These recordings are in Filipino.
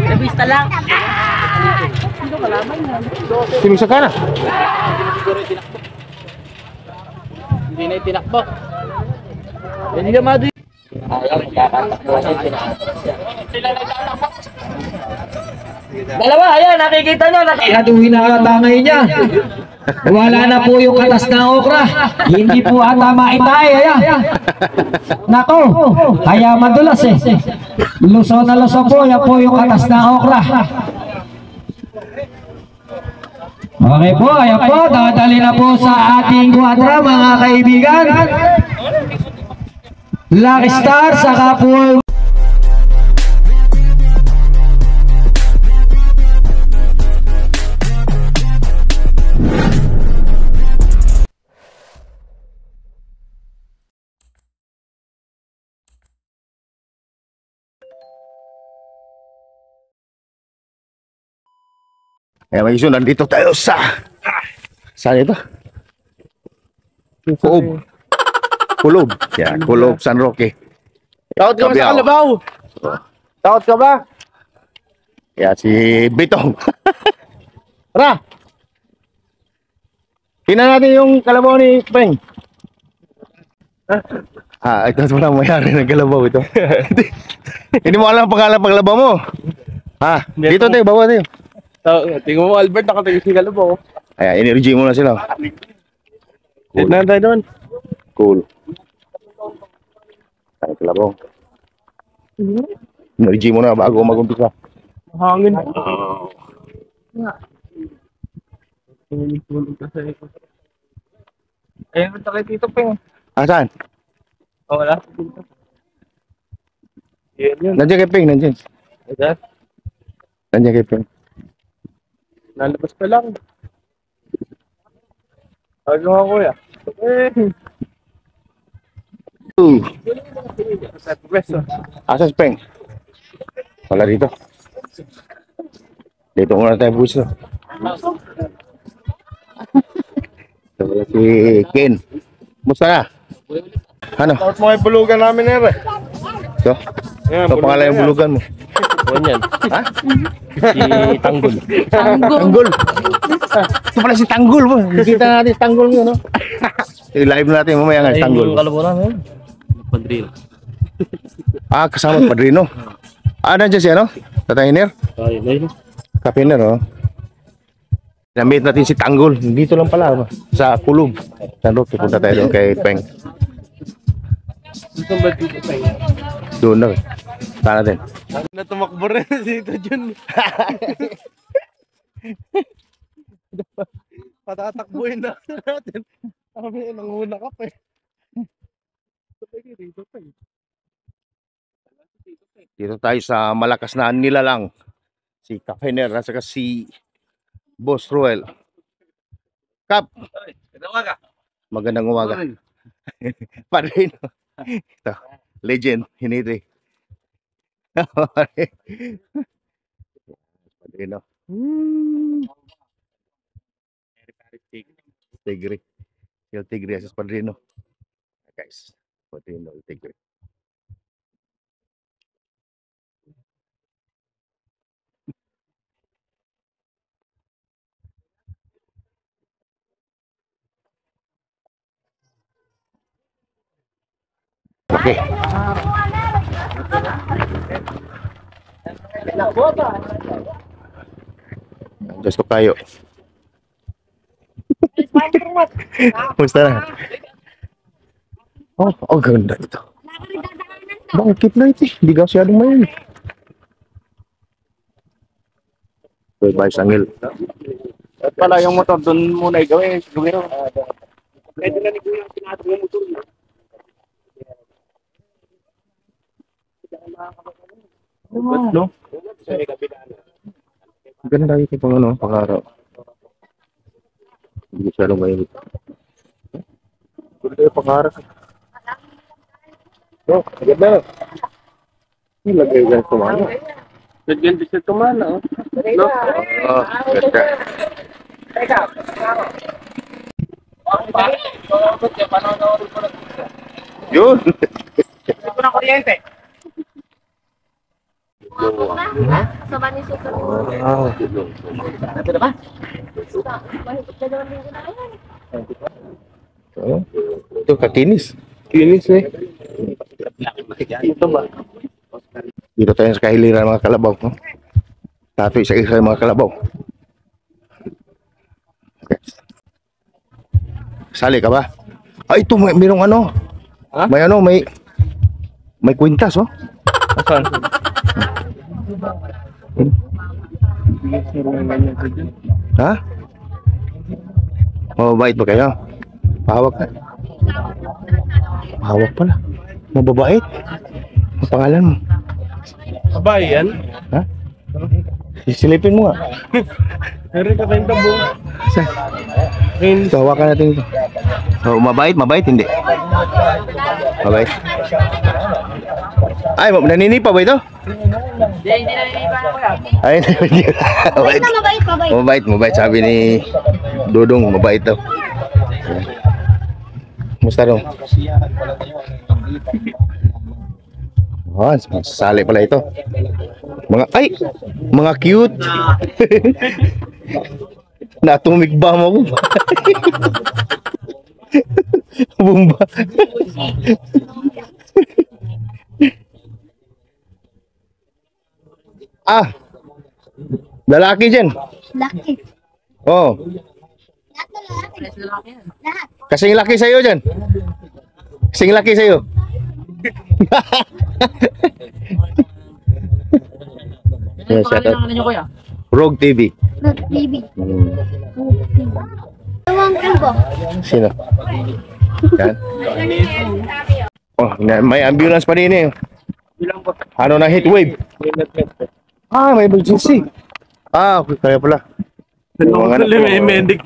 Nabista lang. Sinusa ka na? Hindi na itinakbo. Hindi ka madu. Dalawa, ayan, nakikita nyo. Aduhin na ata ngayon niya. Wala na po yung katas ng okra. Hindi po ata maitay. Ayan. Nako, kaya madulas eh. Luso na luso po. Yan po yung katas ng okra. Okay po, ayan po. Dadali na po sa ating kwadra mga kaibigan. Lucky Star, saka po Kaya may iso, nandito tayo sa... Saan ito? Kuob. Kulob. Yan, Kulob, San Roque. Takot ka ba sa Kabiao. kalabaw? Takot ka ba? Kaya si Bitong. Tara! Tingnan natin yung kalabaw ni Peng. Ito na mayari ng kalabaw ito. Hindi mo alam ang pangalan ng kalabaw mo. Dito tayo, bawa tayo. Tingnan mo, Albert, nakatingin si kalabaw. Ayan, energy mo na sila. Cool. Na tayo doon. Cool. Ay, kalabaw. Energy mo na bago mag-umpisa. Hangin. Ayun, punta kayo dito, Peng. Saan? Wala. Dito. Yun. Nandiyan kay Peng, nandiyan. Ayan. Nandiyan kay Peng. Nalabas pa lang. Ano nga, kuya? Sa pwesto. Asa si Peng? Wala dito. Dito muna tayo buso. Wala si Ken. Musta na? Ano? Tapos mo yung bulugan namin, Ere. So? Ano pangalan yung bulugan mo? Ganyan. Ha? Si Tanggol. Tanggol. Ito pala si Tanggol po. Nakita natin si Tanggol mo, no? I-live natin mamaya nga si Tanggol. Yung kalabaw namin. Padrino. Kasama Padrino. Nandiyan siya, no? Tatahiner? Ayun. Kapiner, oh. Na-meet natin si Tanggol. Dito lang pala, sa Kulob. San Roque, punta tayo doon kay Peng. Gusto ba dito tayo? Doon na, saan natin? Na tumakbo rin dito dyan. Patatakbuhin na natin. Kami, nanguna ka pa eh. Dito tayo sa malakas na nilalang. Si Kapiner, at saka si Boss Ruel. Kap! Magandang umaga. Padrino. Ito, legend, hiniti. Padrino. Tigre. El Tigre, asas Padrino. Guys, Padrino, El Tigre. Okay. Gusto kayo. Musta na? Ganda ito. Bakit na ito? Hindi ka siyadong mayon. Bye-bye, Sangil. At pala yung motor doon muna gawin. Pwede na ni Kuya pinatong yung motor. No? Ganda ito pang ano, pang-araw. Hindi siya lumayon. Ganda yung pang-araw. Ganda. Ilagay yan kumana. Lagyan din siya tumana. No? Ganda. Yun. Ito na kuryente. Sama ni Super. Wow. Ito na ba? Oh, ito kakinis. Kinis eh. Ito ba? Dito tayo sa kahiliran mga kalabaw. No? Tato isa-isa yung mga kalabaw. Okay. Sali ka ba? Ay, ito mayroong ano. Ha? May ano, may kwintas, oh. Saan? Ha? Mababait ba kayo? Pahawak ka. Pahawak pala. Mababait. Ang pangalan mo? Abay yan? Ha? Sisilipin mo nga. Meron ka tayong tabo. Sa? So, hawakan natin ito. So, mabait? Mabait? Hindi. Mabait? Ay, naninipa ba ito? Hindi na iba. Ay, hindi. Mabait. Mabait, mabait. Sabi ni Dudong, mabait daw. Ayan. Musta daw? Oh, sasali pala ito. Mga cute. Natumik ba mo? Bumba. Lalaki dyan. Laki. Oh, Lahat na lalaki. Lahat. kasing laki sa'yo dyan. Kasing laki sa'yo. Yes, shout out. Rogue TV. Not baby. Hmm. Tawang kalbo. Sino? Yan. Oh, may ambulance pa din eh. Ano na heat wave? May emergency. Okay, kaya pala. May mga anak. May medic.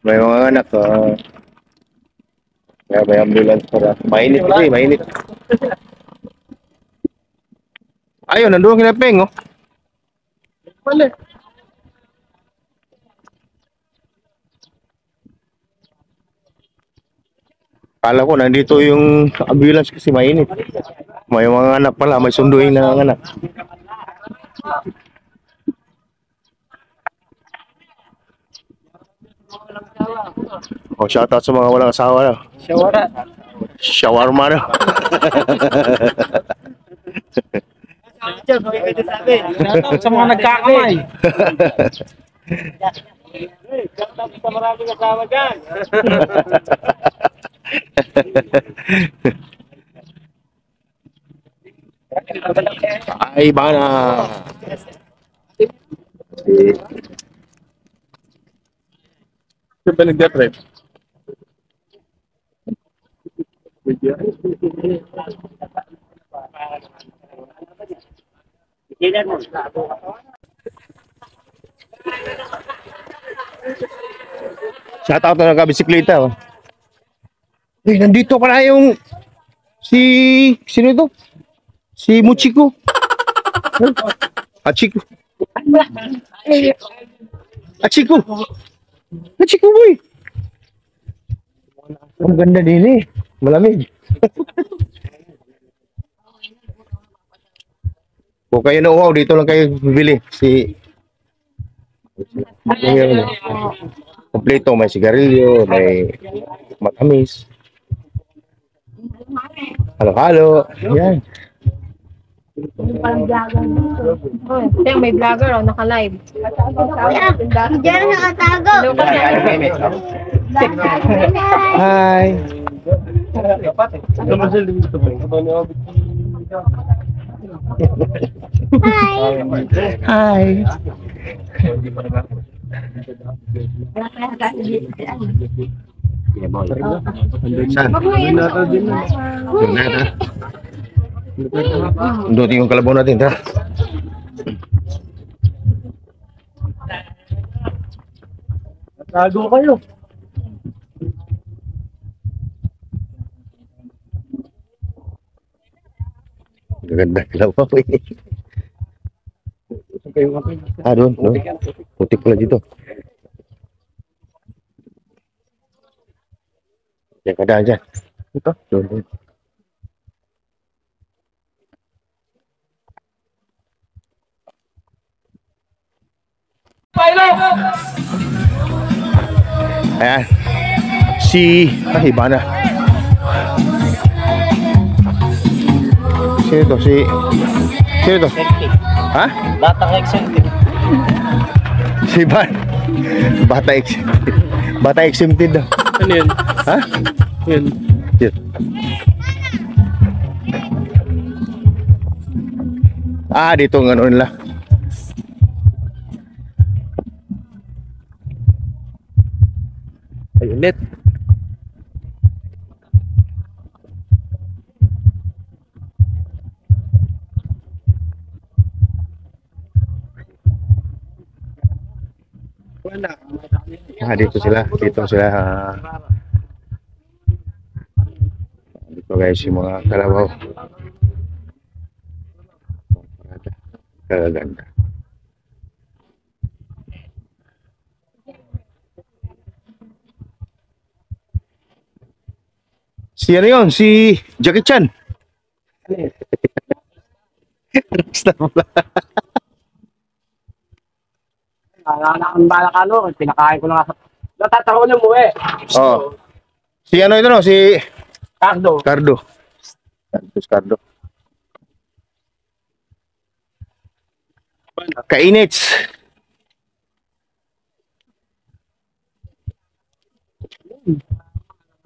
May mga anak. Kaya may ambulance para. Mainit kasi, mainit. Ayun, nandoon ang kinapeng, oh. Wala. Kala ko nandito yung ambulance kasi mainit. May mga anak pala, may sunduin na mga anak. Oh, shout out sa mga walang asawa na. Shawara. Shawarma na. Sa mga nagkakamay. Sa maraming asawa dyan. Ay, bana. Saan ba nagda-trip? Shout out na nagka-bisikleta. Oh. Nandito pala yung sino ito? Si Muchiko. Achiko. Achiko. Achiko boy. Ang ganda din eh. Malamig. Kung kayo nauhaw, dito lang kayo bibili. Kompleto, may sigarilyo, may matamis. Halo-halo. Yan. Yung may vlogger oh, naka-live. Diyan nakatago. Hi. Hi. Saan? Doon yung kalabaw natin, ha? Tago kayo. Gaganda kalabaw eh. Doon. Putik pala dito. Diyan ka daan dyan. Ito, doon. Ayan. Iba na. Sino to? Sino to? Ha? Batang exempted. Si Van. Bata exempted daw. Ano yun? Ha? Yun. Yun. Dito ng ano nila. Ayun, net. Dito sila. Dito guys, yung mga kalabaw. Kaganda. Si ano yun? Si Jackie Chan. Rockstar pala. Ang balakano, pinakain ko na nga. Natataro niyo mo eh. Oh. Si ano ito no? Si Cardo. Cardo. Kainits.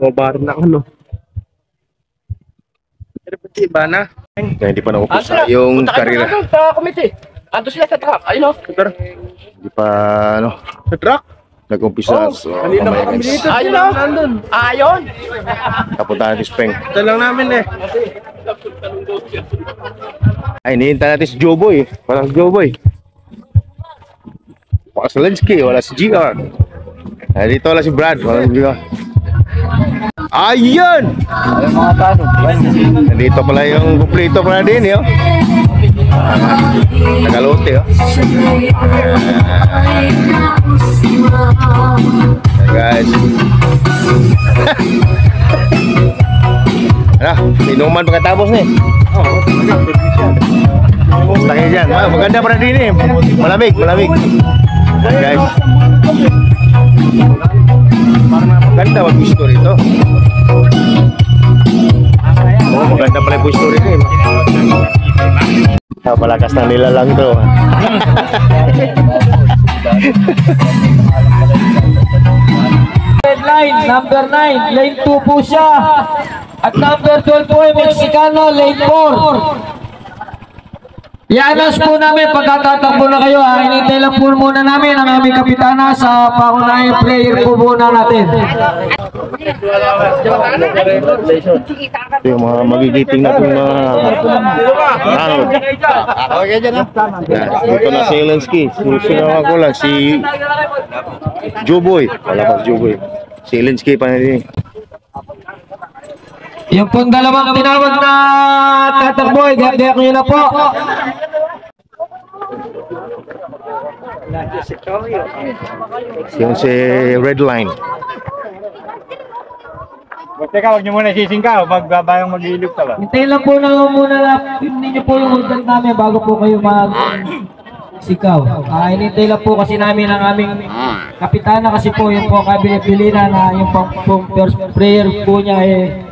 Bar na ano. Pero pati ba na? Hindi pa nakupusa yung karera. Sa committee. Ando sila sa truck. Ayun o. Hindi pa ano. Sa truck? Nag-umpisa. So, mamaya guys. Ayun o. Nandun. Ayun. Kapunta natin si Peng. Ito lang namin eh. Ay, hinihintay natin si Joeboy. Wala si Joeboy. Wala si Lensky. Wala si GR. Dito wala si Brad. Wala si GR. Ayun! Ayun mga tano. Nandito pala yung kumpleto pala din, yo. Nagalote, yo. Guys. Inuman pagkatapos ni. Basta kayo dyan. Maganda pala din eh. Malamig. Guys. Maganda mag-gusto rito. Maganda pala yung gusto rito eh. Palakas na nila lang to. Red line, number 9, lane 2 po siya. At number 12 po ay Mexicano, lane 4. I-announce po namin pagkatatakbo na kayo. Hinintay lang po muna namin ang aming kapitana sa paunahing player po muna natin. Yung mga magigiting natin mga tanod. Dito na si Lensky. Susunod ko lang si Joeboy. Wala pa si Joeboy. Si Lensky pa na din. Yung pong dalawang tinawag na tatakbo, i-gayak nyo na po. Yung si Red Line. Teka, huwag niyo muna sisingka. Magbabayang mag-ilog ka ba? Hintayin lang po na muna na hindi nyo po yung order namin bago po kayo mag-sikaw. Hinintay lang po kasi namin ang aming kapitana kasi po yung po kabili-bili na yung pong first prayer po niya eh.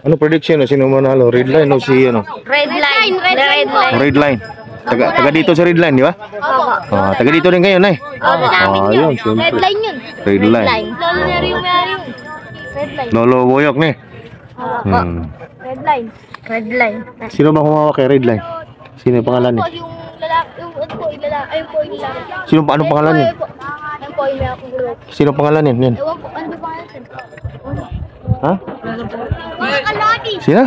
Ano prediction? Sino manalo? Red Line o si ano? Red line. Red line. Red Line. Taga dito sa Red Line, di ba? Taga dito rin kayo, Nay. Yun, Yun, siyempre. Red line yun. Red Line. Lolo Neri yung mayari yun. Red line. Lolo Boyok, ni. Red line. Red line. Sino ba kumawa kay Red Line? Sino yung pangalan niya? Yung lalaki, yung ano po, yung lalaki, ayun po yung lalaki. Sino pa anong pangalan niya? Ayun po yung lalaki group. Sino pangalan niya? Yan. Ewan po, ano ba pangalan siya? Ha? Mga kalaki. Sino?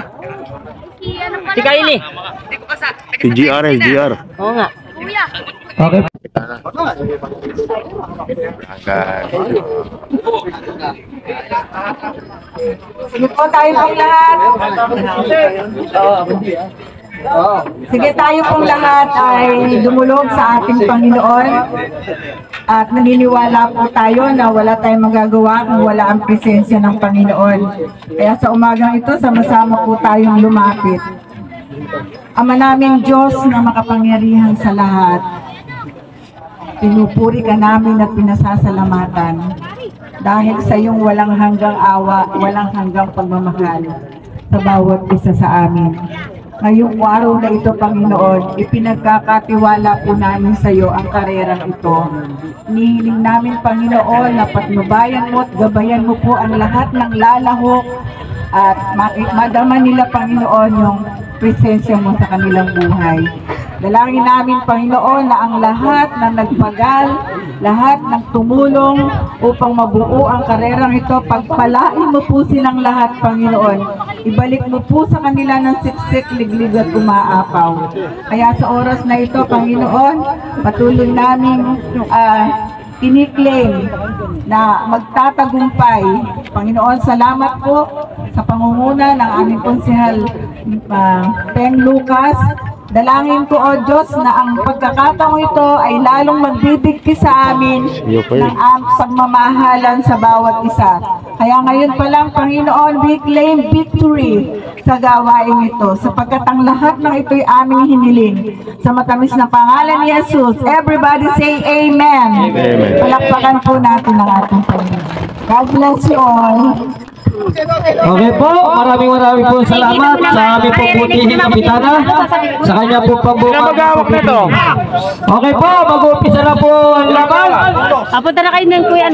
Si ano pala? Si Kylie. Si GR, GR. Oo nga. Kuya. Okay. Sige po tayo pong lahat. Sige tayo pong lahat ay dumulog sa ating Panginoon. At naniniwala po tayo na wala tayong magagawa kung wala ang presensya ng Panginoon. Kaya sa umagang ito, sama-sama po tayong lumapit. Ama naming Diyos na makapangyarihan sa lahat, pinupuri ka namin at pinasasalamatan dahil sa iyong walang hanggang awa, walang hanggang pagmamahal sa bawat isa sa amin. Ngayong araw na ito, Panginoon, ipinagkakatiwala po namin sa iyo ang karerang ito. Nihiling namin, Panginoon, na patnubayan mo at gabayan mo po ang lahat ng lalahok at madama nila, Panginoon, yung presensya mo sa kanilang buhay. Dalangin namin, Panginoon, na ang lahat na nagpagal, lahat ng tumulong upang mabuo ang karerang ito, pagpalain mo po silang lahat, Panginoon. Ibalik mo po sa kanila ng siksik, liglig at umaapaw. Kaya sa oras na ito, Panginoon, patuloy namin tiniklaim na magtatagumpay. Panginoon, salamat po sa pangunguna ng aming konsehal Peng Lucas. Dalangin ko, O Diyos, na ang pagkakataong ito ay lalong magbibigti sa amin ng pagmamahalan sa bawat isa. Kaya ngayon pa lang, Panginoon, we claim victory sa gawain ito, sapagkat ang lahat ng ito'y aming hiniling. Sa matamis na pangalan ni Jesus, everybody say Amen. Amen. Palakpakan po natin ang ating Panginoon. God bless you all. Okay po, maraming po salamat sa aming puputihin kapitana sa kanya po pambukan. Okay po, mag-umpisa na po ang laban. Papunta na kayo ng kuya.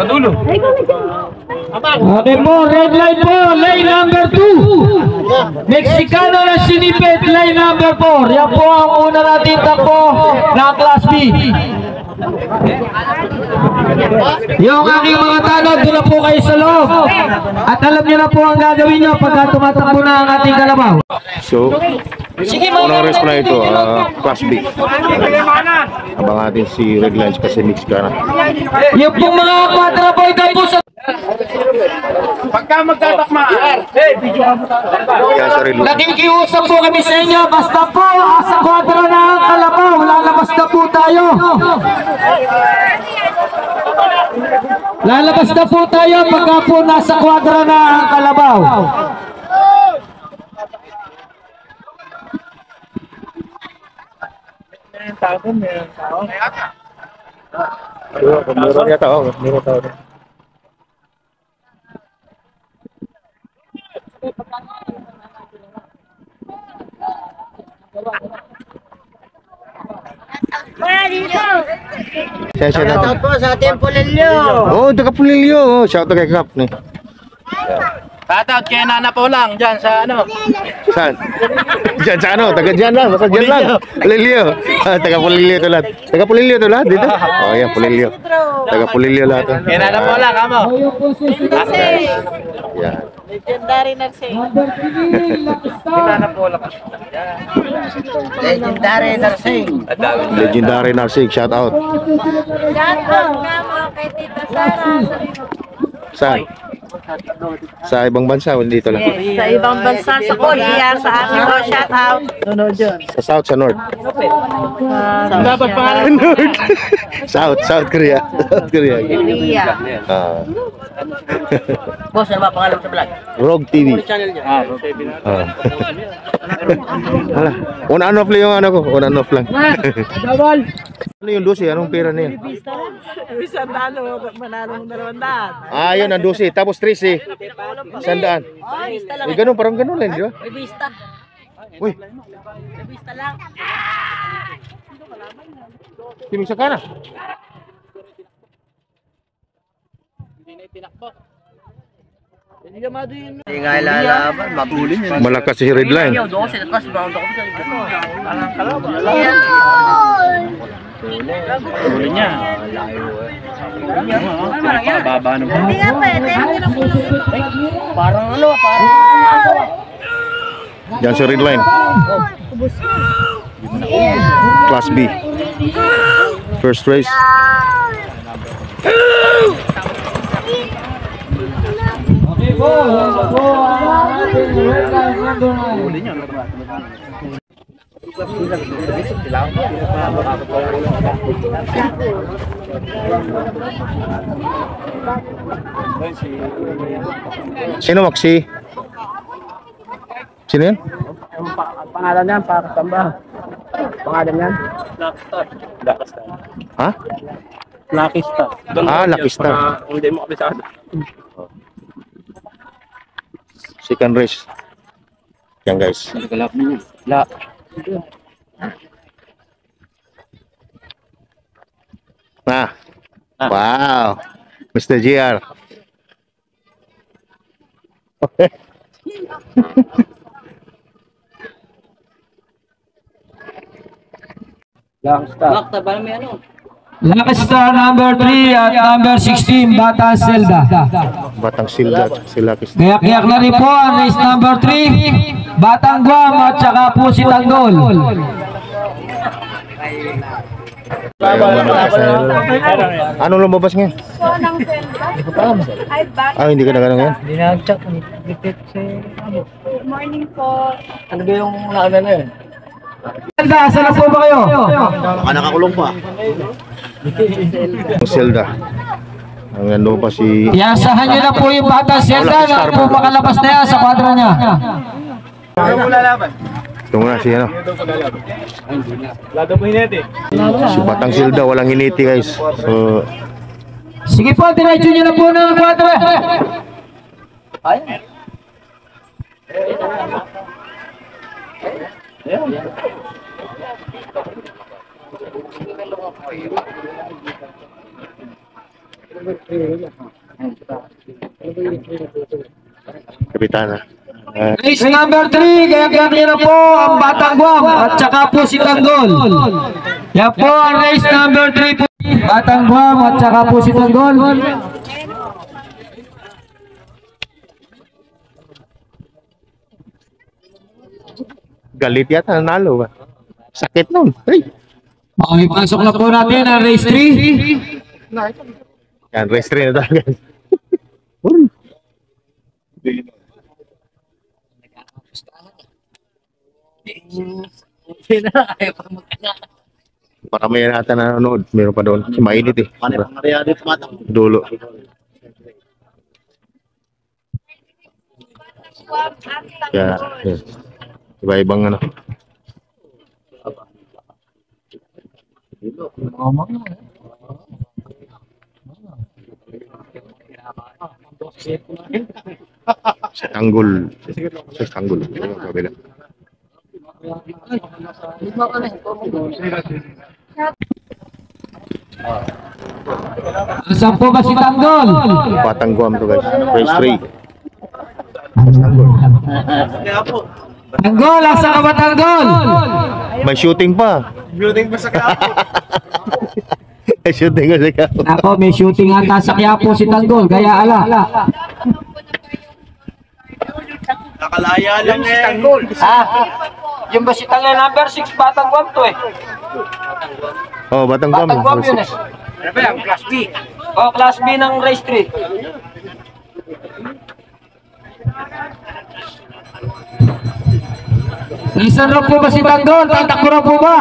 Sa dulo. Okay po, red line po, lane number 2. Mexicano na sinipit, lane number 4. Yan po ang una natin takbo ng Class B. Yung aking mga tanod, doon na po kayo sa loob. At alam niyo na po ang gagawin niyo pagka tumatakbo na ang ating kalabaw. So, unang race ko na ito, Class B. Abang natin si Red Lines kasi mix ka na. Yung pong mga quadra-boy na po sa... Pagka magtatakma, Kaya sa Red Lines. Nakikiusap po kami sa inyo, basta po sa quadra na ang kalabaw, lalabas na po tayo. Lalabas na po tayo pagka po nasa quadra na ang kalabaw. Meron yata, meron tao. Shoutout po sa ating Pulilyo. Oh, taga Pulilyo. Oh, shout out kay Kap. shoutout kay Nana Polang dyan sa ano. Saan? Diyan sa ano? Taga diyan lang. Basta diyan lang. Pulilyo. Taga Pulilyo to lahat. Taga Pulilyo to lahat dito. Oh, yan Pulilyo. Taga Pulilyo lahat. Kay Nana Polang, amo. Yan. Legendary Nursing. Nana Polang. Legendary Nursing. Legendary Narsig, shout out. Shoutout nga mga kay Tita Sara. Saan? Sa ibang bansa, hindi dito lang. Sa ibang bansa, sa Korea, sa amin ko, shout out. Sa South, sa North. Dapat pangalan. North. South Korea. South Korea. Korea. Boss, ano ba pangalan mo sa vlog? Rogue TV. Hala, on and off lang yung ano ko. On and off lang. Ano yung 12? Anong pera na yun? Manalo ng 200. Ah, yun ang 12. Tapos 13. 100. Ganun, parang ganun lang, di ba? May vista. Uy, May vista lang. timing sa kana. Hindi nga ilalaban, mabulin yun. Malakas si Red Line. Doon sa taas, brown ako sa ito. Alang kalaban. Huli niya. Baba naman. Hindi nga pwede. Parang ano, parang Yan si Red Line. Class B. First race. Okay po, ang ating red line number 9. Sino Maxi? Sino yan? pangalan yan, para saan ba? Pangalan yan? Ha? Lucky Star. Lucky Star. Hindi mo kabisado. Second race. Yan guys. La. Wow. Mr. JR. Lucky Star. Lucky Star number 3 at number 16, Bata Zelda. Batang Silda at si Lucky Star. Kaya na rin po ang race number 3, Batang Guam at saka po si Tanggol. Anong lumabas ngayon? Sonang Zelda. Ay, back. Hindi ka na ganun ngayon? Hindi na-check. Dipit si... Good morning po. Ano ba yung naano na yun? Zelda, saan na po ba kayo? Baka nakakulong pa. Zelda. Ang ano pa si... Iasahan nyo na po yung Bata Zelda na po makalabas na yan sa kwadro niya. Ito muna si ano. Lado po hinete. Si Batang Zelda, walang hiniti guys. So, Sige po, diretso nyo na po ng kwadro. Kapitana. Race number 3, kaya nyo na po ang Batang Guam at saka po si Tanggol. Yan po ang race number 3 po. Batang Guam at saka po si Tanggol. Galit yata, nanalo ba? Sakit nun. Hey. Okay, pasok na po natin ang race 3. Yan, race 3 na tayo guys. Marami yan ata nanonood. Meron pa doon. Kasi mainit eh. Dulo. Kaya, yeah. Iba-ibang ano. Sa Tanggol. Sa Tanggol. Kabila. Saan po ba si Tanggol? Batang Guam to guys. Race 3. Tanggol, asa ka ba Tanggol? May shooting pa. Building pa sa kapo. May shooting ko sa kapo. Ako, may shooting ata sa Quiapo si Tanggol, kaya ala. Nakalaya lang si Tanggol. Yung ba si Tanggol number 6, Batang Guam to eh. Oh, Batang Guam. Batang Guam yun eh. Ano ba yan? Class B. Oh, class B ng race 3. Isan na po ba si Tanggol? Tatakbo na po ba?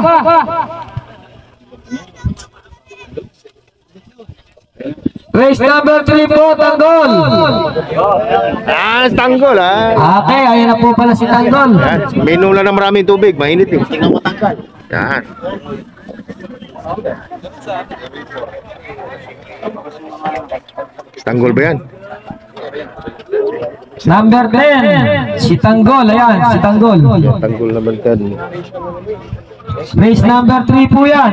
Race number 3 po, Tanggol. Tanggol Okay, ayun na po pala si Tanggol. Yan. Minula na maraming tubig. Mainit eh. Tingnan mo Tanggol. Yan. Tanggol ba yan? Number 10, si Tanggol. Ayan, si Tanggol. Tanggol naman kan. Race number 3 po yan.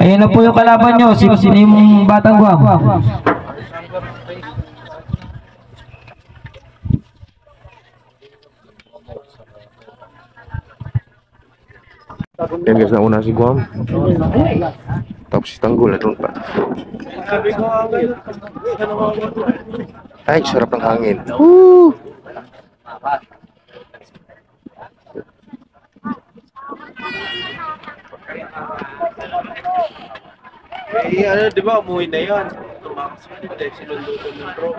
Ayun na po yung kalaban nyo, si yung Batang Guam. Yan guys, nauna si Guam. Tapos si Tanggol, ano pa? Ay, sarap ng hangin. Woo! Ano, di ba, umuwi na yun. Tumakas mo dahil sinunduto ng bro.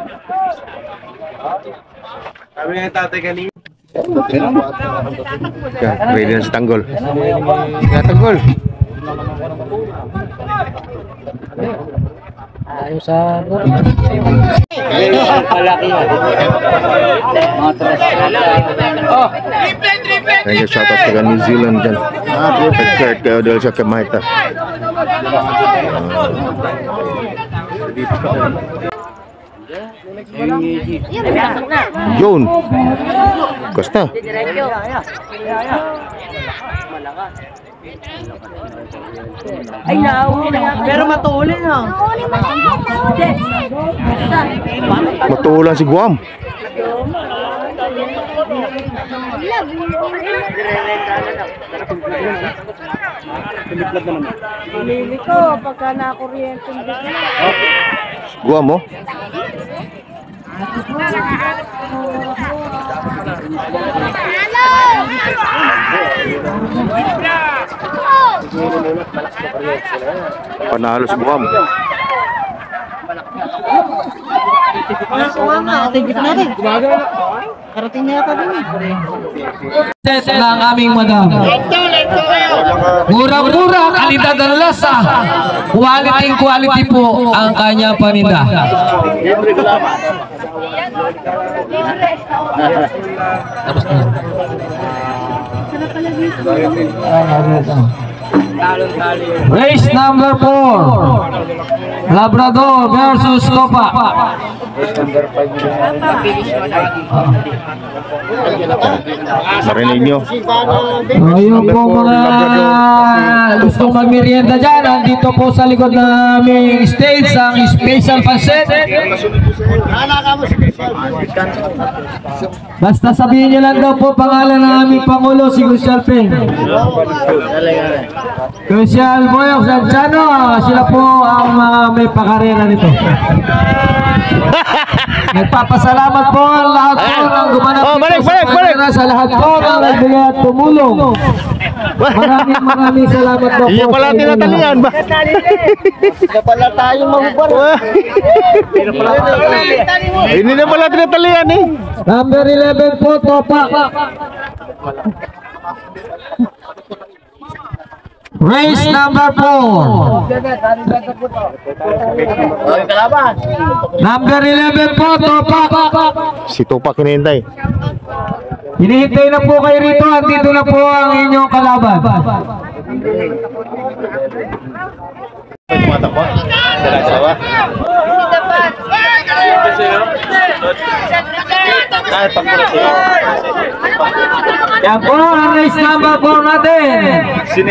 Kami nga tatay kanina. Yan, ready na si Tanggol. Yan, Tanggol. Ayun sa Thank you, shoutout sa New Zealand dyan. Kurt kayo dahil siya kay Maita. John. Costa. Ay, nauli. Pero matuli na. Matulan si Guam. Lili ko, pagka na-kuryente yung Guam, oh. Panalo si Guam. Set ng aming madam. Murang-mura, kalidad ng lasa. Quality po ang kanya paninda. Tapos na. Race number 4. Labrador versus Topa. Marinig nyo. Ayun po mga gustong magmerienda dyan. Andito po sa likod ng aming stage ang special pancit. Basta sabihin nyo lang daw po pangalan ng aming Pangulo, si Crucial Peng. Crucial Boyok Sanchano, sila po ang mga may pakarera nito. Nagpapasalamat po ang lahat po ng gumanap dito sa pakarera, sa lahat po ng nagbigay at tumulong. Maraming salamat po. Iya pala tinatalian ba? Hindi pala tayong mahubar. Hindi na pala tinatalian eh. Number 11 po, Topa. Race number 4. Number 11 po, Topa. Si Tupak hinihintay. Hinihintay na po kayo rito. Andito na po ang inyong kalaban. Yan po ang race number 4 natin.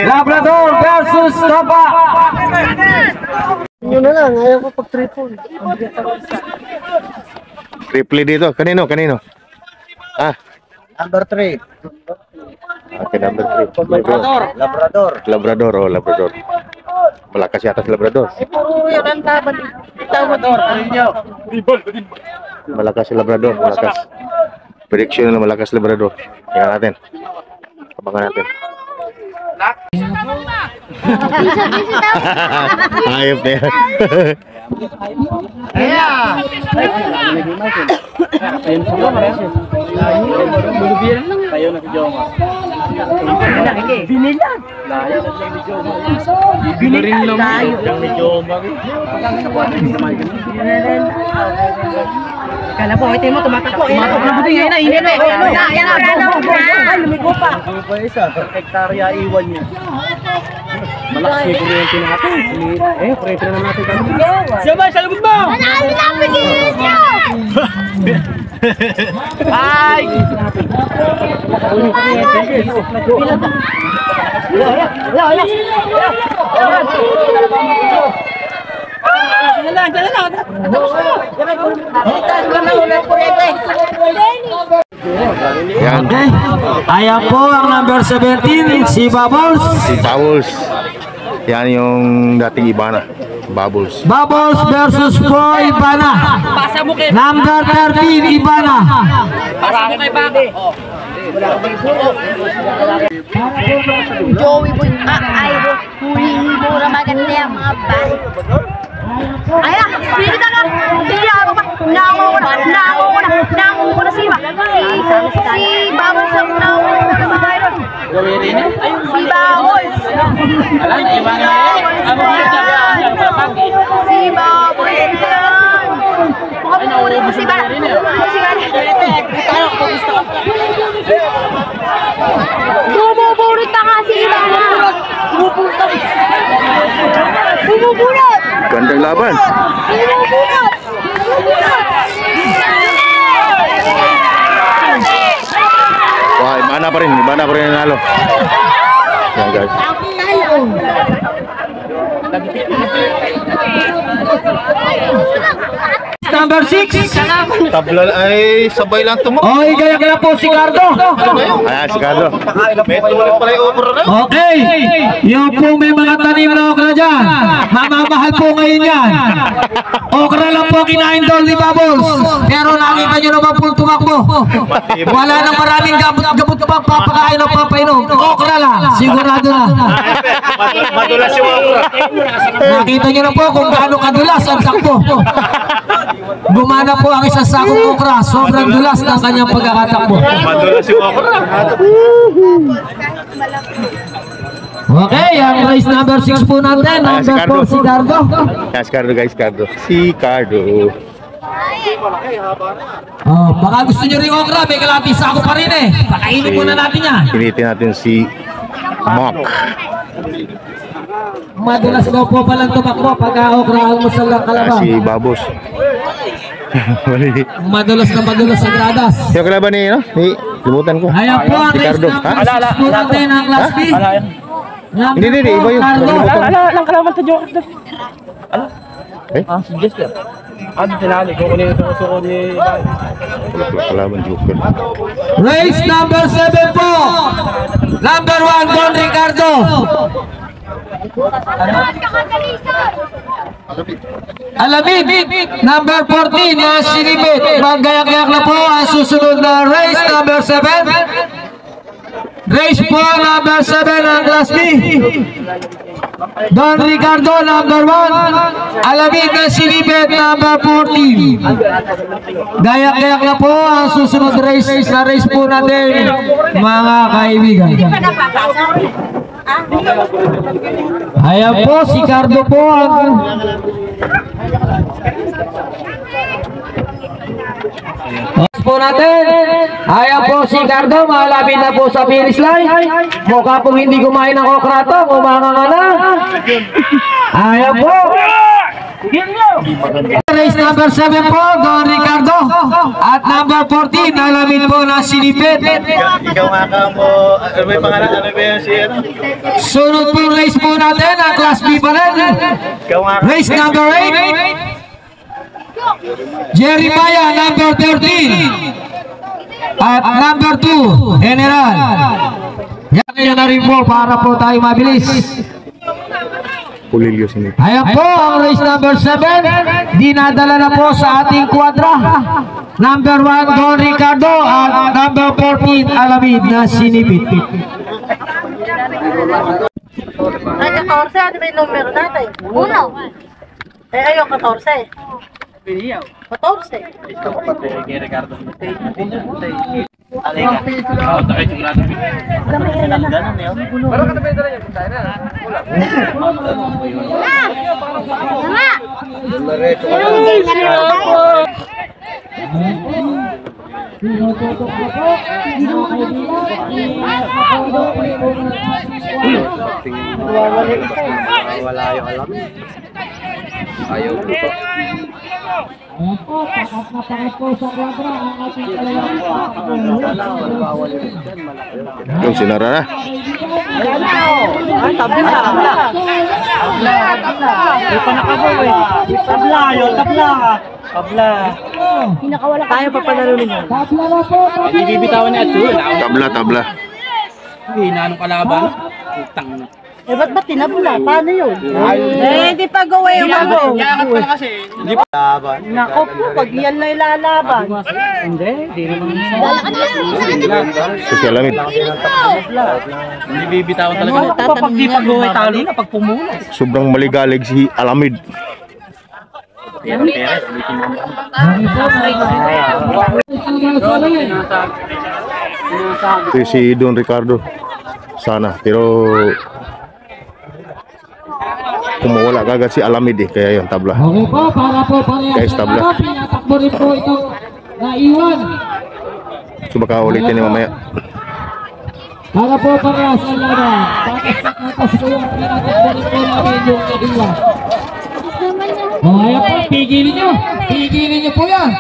Labrador versus Topa. Yun na lang, ayaw ko pag-triple. Triple dito. Kanino? Ah, Number 3. okay, number 3. Labrador. Labrador. Malakas yata si Labrador. Puro yun ang taban. Labrador, Parinyo. Malakas si Labrador. Malakas. Prediction na malakas si Labrador. Tingnan natin. Abangan natin. Ayop na yan. Tayo na si Joma. Binilan. Binilan lang. Ni Joma. Kala po, ito mo tumatakbo. Tumatakbo na buti ngayon na. Hindi na. Yan na. Lumigo pa. Ang pa isa, hektarya iwan niya. Malakas yung kuryente natin. Kuryente na natin kami. Sabay, sa lubog mo! Manami na pigilis nyo! Ay! Yan. Okay. Ayan po ang number 17, si Bubbles. Si Bubbles. Yan yung dating Ibana. Bubbles. Bubbles versus Pro Ibana. Number 13, Ibana. Joey boy, ay, huli mura maganda yung mga bari. Ayan, pili ka lang. Pili ako ba? Nango ko na siya. Si Babos lang nango ko na mayroon. Si Babos. Si Babos yan. Musikal. Bumuburit na kasi iba. Bumuburit. Gandang laban. Bumuburit. Wah, mana pa rin nanalo. Yan guys. Number 6. Tabla ay sabay lang tumo. Oy, gaya po si Cardo. Ayan, si Cardo. May tumulit pala yung okra na. Okay, yung po may mga tanim na okra dyan. Mamamahal po ngayon yan. Okra lang po kinain doon ni Bubbles. Pero nakita nyo naman po tumakbo. Wala nang maraming gamot pa papakain o papainom. Okra lang, sigurado na. Madulas yung okra. Nakita nyo na po kung gaano kadulas ang takbo. Gumana po ang isang sakong okra. Sobrang dulas ng kanyang pagkakatakbo. Madulas yung okra. Okay, ang race number 6 po natin. Number 4 si Cardo. Yan, si Cardo guys, Cardo. Si Cardo. Oh, baka gusto nyo rin okra. May kalating sako pa rin eh. Pakainin muna natin yan. Pinitin natin si Mark. Madulas daw po palang tumakbo pagka okra ang musal ng kalaban. Si Babos. Madulas ang gradas. Yung kalaban ni, no? Limutan ko. Ayan po ang Si race Cardo. number Ha? 6 po natin ang Class B. Hindi, iba yun. Cardo. Lang kalaban to Joker. Eh? Si Jester. Tinali ko kunin ito ko ni Kalaban Joker. Race number 7 po. Number 1, Don Ricardo. Alamid, number 14 na sinipit. Magayak-gayak na po ang susunod na race number 7. Race po number 7 ang Class B. Don Ricardo number 1. Alamid na sinipit number 14. Gayak-gayak na po ang susunod race na race po natin mga kaibigan. Ayan po, si Cardo po ang po natin. Ayan po si Cardo, malapit na po sa finish line. Mukha pong hindi kumain ng okra to, umanganga na. Ayan po. Race number 7 po, Don Ricardo. At number 14, Alamid po na sinipit. Ikaw nga ka mo. May pangalan, ano ba yung si ano? Sunod po race po natin, ang Class B pa rin. Ikaw nga ka. Race number 8, Jeremiah number 13. At number 2, General. Yan na rin po para po tayo mabilis. Pulilyo sinipit. Ayan po ang race number 7. Dinadala na po sa ating kwadra. Number 1, Don Ricardo. At number 14, Alamid na sinipit. Ay, 14, ano ba yung numero natin? Uno. Eh, ayaw, 14. 14. Wala yung alam. Ayaw ko. Yung sinara na. Ay, tabla. May panakabaw eh. Tabla, yun, tabla. Tabla. Tayo pa panalunin yun. Ibibitawan niya ito. Tabla. Hindi na anong kalaban. Utang na. Eh, ba't ba tinabla? Paano yun? Eh, di pa gawin yung ako. Yakat pa kasi. Hindi pa laban. Nako po, pag yan na ilalaban. Hindi naman. Si Alamid. Hindi bibitawan talaga. Pag di pag-gawin talo na pag pumulo. Sobrang maligalig si Alamid. Ito si Don Ricardo. Sana. Pero kung mawala kagad si Alamid eh, kaya yung tabla. Okay po, para po parehas Guys, tabla. na pinatakbo rin po itong naiwan. So baka ulitin ni mamaya. Para po parehas na laban. Tapos po yung pinatakbo rin po namin yung naiwan. Ayan po, pigilin nyo po yan.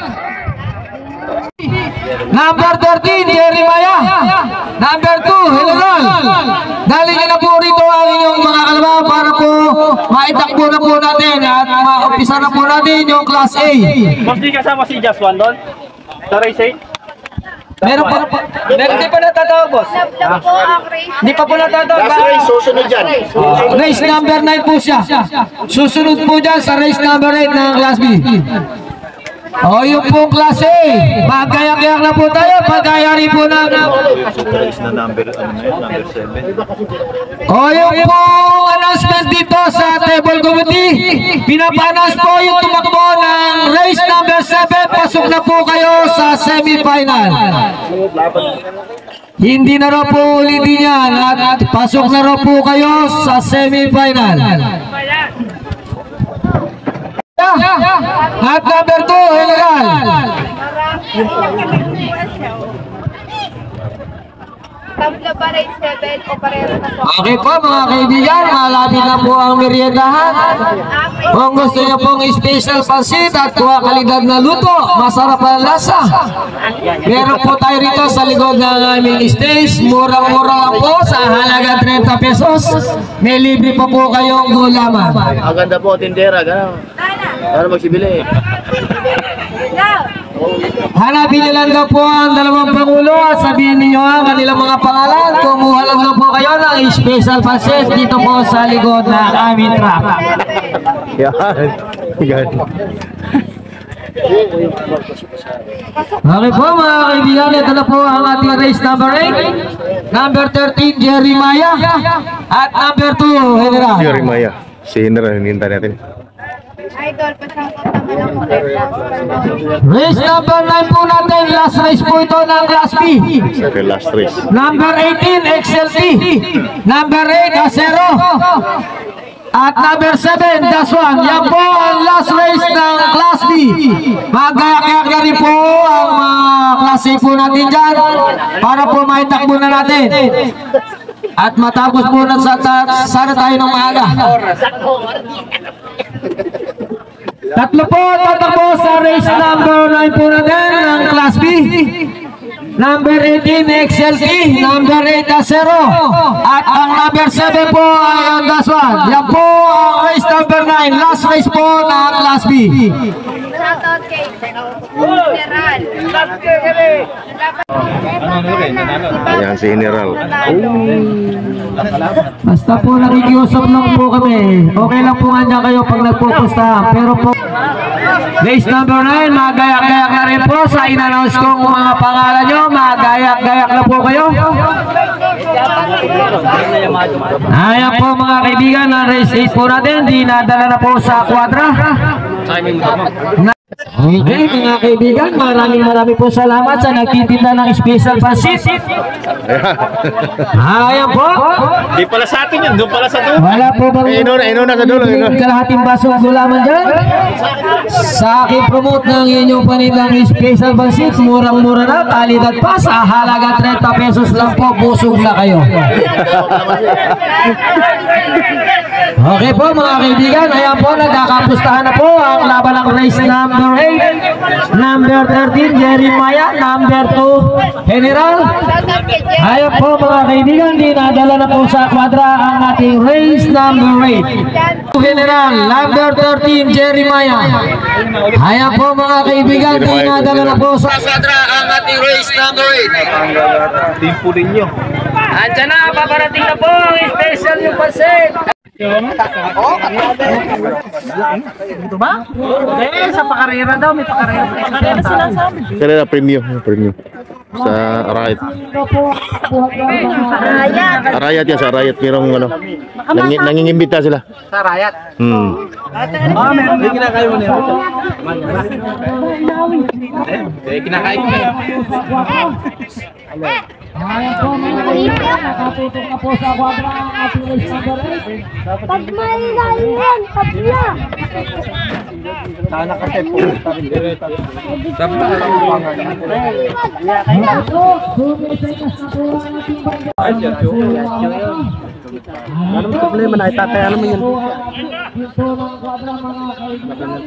Number 13, Jeremiah. Number 2, General. Dali nyo na po rito ang inyong mga kalabaw para po maitakbo na po natin at maumpisa na po natin yung Class A. Boss, di kasama si Jaswan doon? Sa race 8? Meron di pa natatawag, boss? Love po ang race. Di pa po natatawag. Susunod dyan. Race number 9 po siya. Susunod po dyan sa race number 8 ng Class B. O yung pong Class A. Magayak-gayak na po tayo. Pagkayari po ng... number 7. O yung pong announcement dito sa table committee. Pinapanas po yung tumakbo ng race number 7. Pasok na po kayo sa semi-final. Hindi na raw po ulitin yan at pasok na raw po kayo sa semi-final. At number 2, General. Tabla ba race 7 o parehas na po? Okay po mga kaibigan, malapit na po ang meriendahan. Kung gusto niyo pong special pansit at kalidad na luto, masarap ang lasa. Meron po tayo rito sa likod ng aming stage. Murang-mura lang po sa halaga 30 pesos. May libre pa po kayong gulaman. Ang ganda po, tindera, gano'n. Para magsibili. Hanapin niyo lang daw po ang dalawang pangulo at sabihin niyo ang kanilang mga pangalan. Kumuha lang daw po kayo ng special pansit dito po sa likod ng aming truck. Yan. Okay po mga kaibigan, ito na po ang ating race number 8. Number 13, Jeremiah. At number 2, General. Jeremiah. Si General, hinihintay natin. Idol, pasang-pasang lang po. Race number 9 po natin. Last race po ito ng Class B. Okay, last race. Number 18, XLT. Number 8, Acero. At number 7, Daswan. Yan po ang last race ng Class B. Magayak-gayak na rin po ang mga Class A po natin dyan para po maitakbo na natin. At matapos po na sana tayo ng maaga. Tatlo po tatakbo sa race number 9 po natin ng Class B. Number 18, XLT. Number 8, Acero. At ang number 7 po ay ang Daswan. Yan po ang race number 9. Last race po ng Class B. Shoutout kay General. Ayan si General. Basta po nakikiusap lang po kami. Okay lang po nga kayo pag nagpupusta. Pero po race number 9, magayak-gayak na rin po sa in-announce kong mga pangalan nyo. Magayak-gayak na po kayo. Ayan po mga kaibigan, na race 8 po natin. Dinadala na po sa kwadra. Okay mga kaibigan, maraming po salamat sa nagtitinda ng special pansit. Ayan po. Di pala sa atin yun, doon pala sa doon. Wala po bang Inuna sa dulo. kalahating basong gulaman dyan? Sa akin promote ng inyong panindang special pansit, murang-mura na, kalidad pa, sa halaga 30 pesos lang po, busog na kayo. Okay po mga kaibigan, ayan po, nagkakapustahan na po ang laban ng race number 8, number 13, Jeremiah, number 2, General. Shoutout kay Jeff. Ayan po mga kaibigan, dinadala na po sa kwadra ang ating race number 8. General, number 13, Jeremiah. Ayan po mga kaibigan, dinadala na po sa kwadra ang ating race number 8. Team po din nyo. Andiyan na, paparating na po ang special yung paset. Ito ba? Eh, sa pakarera daw, may pakarera. Pakarera sinasabi. Kaya na premium. Sa Arayat. Arayat yan, sa Arayat. Merong ano, nangingimbita sila. Sa Rayat. Meron din kinakain mo niya. Kinakain ko. Ayan po mga kaibigan, nakatutok na po sa kwadra ang ating race number 8. Pag may ganyan, tabla. Sana kasi po. Ayan po, sumisekas na po ang ating bandera. Anong problema na itataya naman yan? Ito ng kwadra mga kaibigan.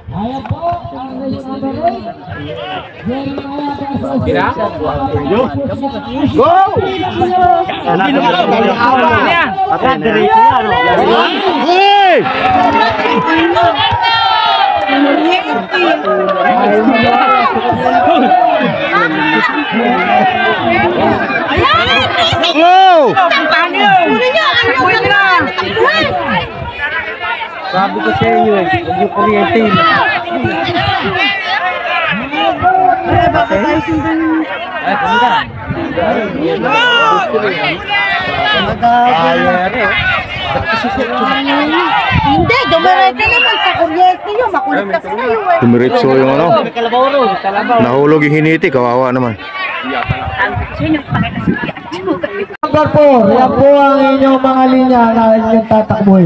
Ayan po, ang race number 8. Jeremiah Versus. Go! Hey! Go! Sabi ko sa inyo eh, huwag yung kuryente yun. Hindi, dumirete naman sa kuryente yun. Makulit kasi kayo eh. Dumiretso yung ano. Nahulog yung hiniti, kawawa naman. Number 4, yan po ang inyong mga linya na inyong tatakboy.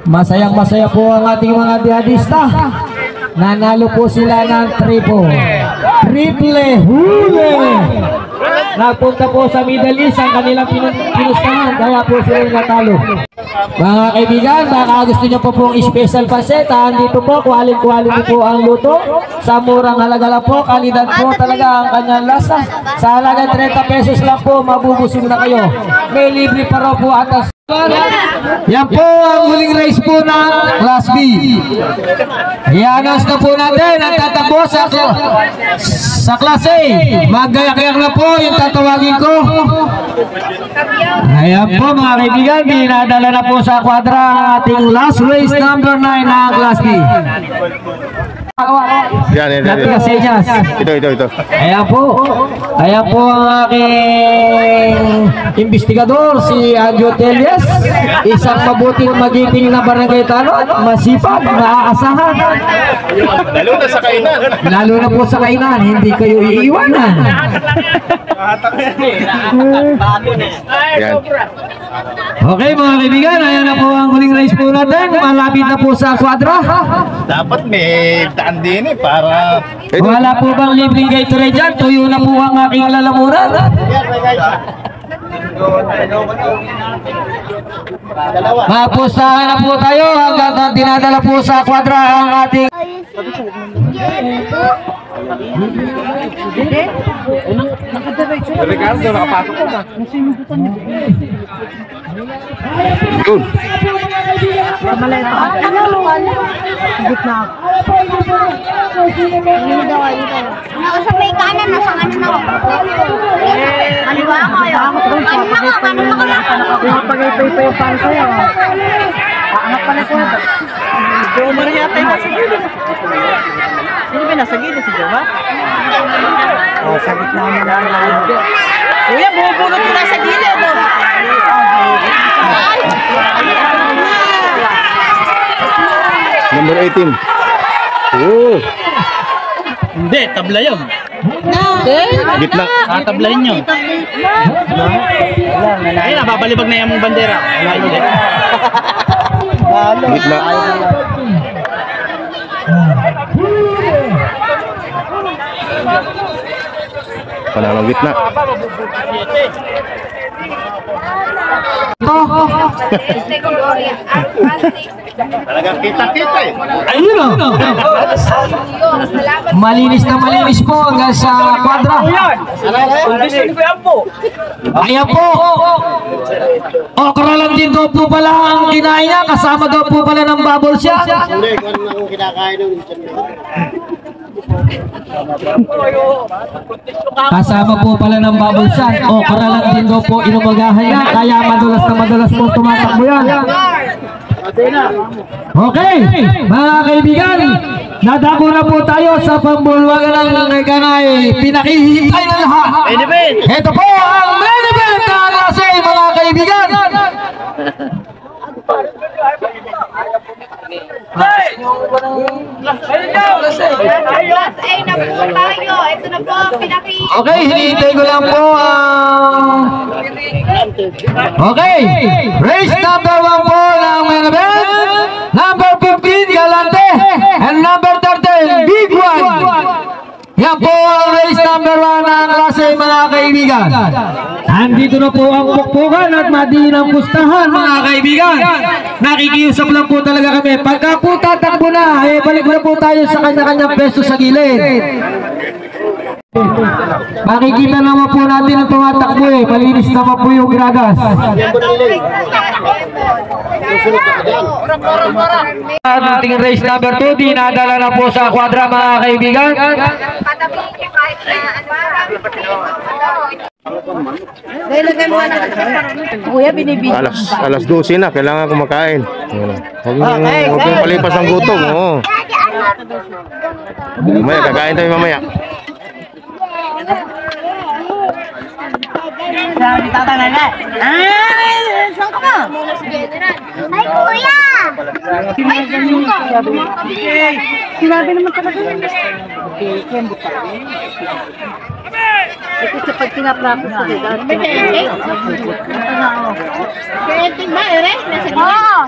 Masayang masaya po ang ating mga diadista. Nanalo po sila ng triple huli. Nagpunta po sa Middle East ang kanilang pinustahan, kaya po sila natalo. Mga kaibigan, baka gusto nyo po pong special pancit, dito po, quality po ang luto. Sa murang halaga lang po, kalidad po talaga ang kanyang lasa. Sa halaga 30 pesos lang po, mabubusog na kayo. May libre pa raw po atas. Yan po ang huling race po ng Class B. I-announce na po natin ang tatakbo sa Class A. Maggayak-gayak na po yung tatawagin ko. Ayan po mga kaibigan, dinadala na po sa kwadra ang ating last race number 9 ng Class B. Yan. Ito. Ayan po ang aking investigador, si Anjo Telias. Isang mabuting magiting na barangay tanod, masipag, maaasahan. Lalo na po sa kainan, hindi kayo iiwanan. Yan. Okay mga kaibigan, ayan na po ang huling race po natin. Malapit na po sa kwadra. Dapat may daan din eh para Wala po bang libreng Gatorade dyan? Tuyo na po ang aking lalamunan. Mapustahan na po tayo hanggang dinadala po sa kwadra ang ating Ricardo, nakapasok ko na. Good. Nasa may kanan, nasa kanan ako. Ano ba ako yun? Kanan ako. Pagay-pay pa yung para sa'yo. Aangat pa na ko. Jomar yata yung nasa gilid. Sino ba nasa gilid? Si Jomar? Sa gitna mo na ang Kuya, bubulot mo nasa gilid. Number 18. Oh, Hindi, tabla yun. gitna. Tatablahin nyo. Ay, nababalibag na yung bandera. Wala yun eh. Gitna. Panalong gitna. talagang kita-kita eh. ayun o. Malinis na malinis po hanggang sa kwadra. Ayan po. Okra lang din daw po pala ang kinain niya. Kasama daw po pala ng bubble siya. Hindi, kung ano akong kinakain ng Kasama po pala ng bubble siya. Okra lang din daw po inumagahan niya. Kaya madulas po tumatakbo yan. Okay, mga kaibigan, nadako na po tayo sa pambulwagan ng kanay. Pinakihintay na lahat. Ito po ang main event na nasa mga kaibigan. Class A na po tayo. Ito na po ang pinakita. Okay, hinihintay ko lang po ang... Okay, race number 1 po ng main event. Number 15, Galante. And number 13, Big One. Yan po ang race number 1 ng klase, mga kaibigan. Andito na po ang pukpukan at madinang pustahan, mga kaibigan. Nakikiusap lang po talaga kami. Pagka po tatakbo na, balik na po tayo sa kanya-kanyang peso sa gilid. Makikita naman po natin ang tumatakbo malinis naman po yung gragas. Ating race number 2, dinadala na po sa kwadra, mga kaibigan. Kuya, binibig. Alas 12 na, kailangan kumakain. Huwag kang palipas ng gutom. Oo. Mamaya, kakain tayo mamaya. Sabi tatangan na. Saan ka ba? Ay, kuya! Ay, sinabi naman talaga yun. Ito sa pag pinapractice ko dito. Creative ba, ere? Oo!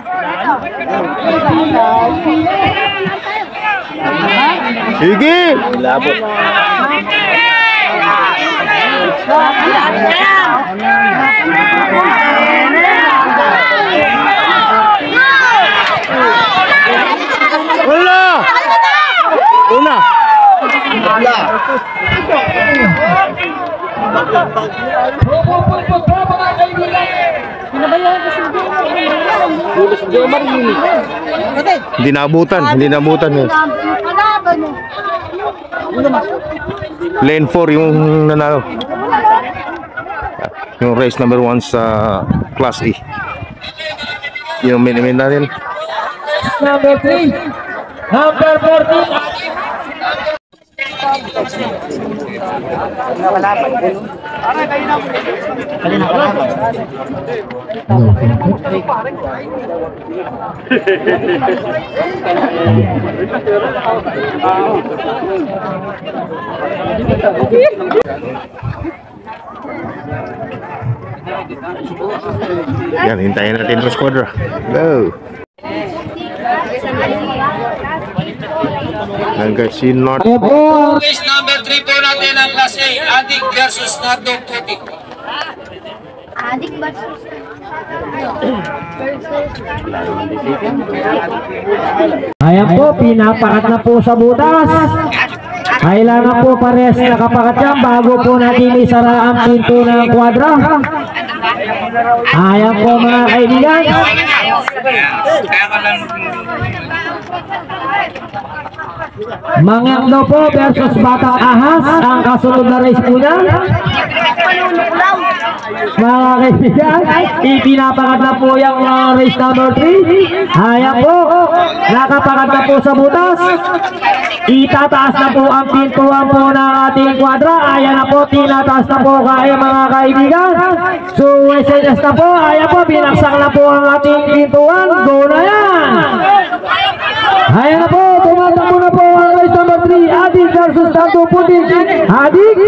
Sige! Wala! Una! Hindi naabutan, hindi naabutan eh. Lane 4 yung nanalo. Yung race number 1 sa Class E. Yung minimin natin. Number 3, number 14. Yan, hintayin natin yung squadra. Go! Hanggang si North. Ayan po ang race number 3 po natin ang Class A, Adik versus Nardong Putik. Adik versus Ayan po, pinapakat na po sa butas. Kailangan po pares nakapakat yan bago po natin isara ang pinto ng kwadra. Ayan po, mga kaibigan. Mangangdo po versus Batang Ahas ang kasunod na race po niya. Mga kaibigan, ipinapakat na po yung race number 3. Ayan po, nakapakat na po sa butas. Itataas na po ang pintuan po ng ating kwadra. Ayan na po, tinataas na po kaya, mga kaibigan. So, SNS na po. Ayan po, binaksak na po ang ating pintuan. Go na yan! Ayan na po, tumatakbo na po ang race number 3. Adik versus Nardong Putik. Adik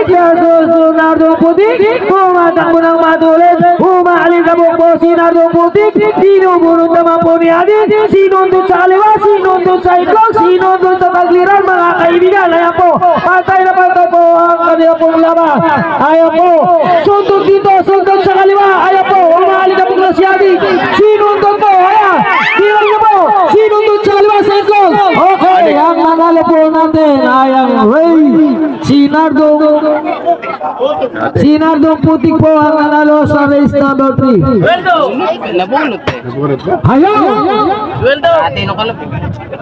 versus Nardong Putik. Tumatakbo ng matulit. Umaalis na po si Nardong Putik. Binubunod naman po ni Adik. Sinundot sa kaliwa, sinundot sa itlog, sinundot sa tagliran, mga kaibigan. Ayan po, pantay na pantay po ang kanila pong laban. Ayan po, sundot dito, sundot sa kaliwa. Ayan po, umaalis na po si Adik. Sinundot po, ayan. Sinundot na po, sinundot sa kaliwa sa itlog. Okay, ang nanalo po natin ay ang Ray. Si Nardong Putik po ang nanalo sa race number 3. Nabunot eh. Ayaw! Atino ka lang.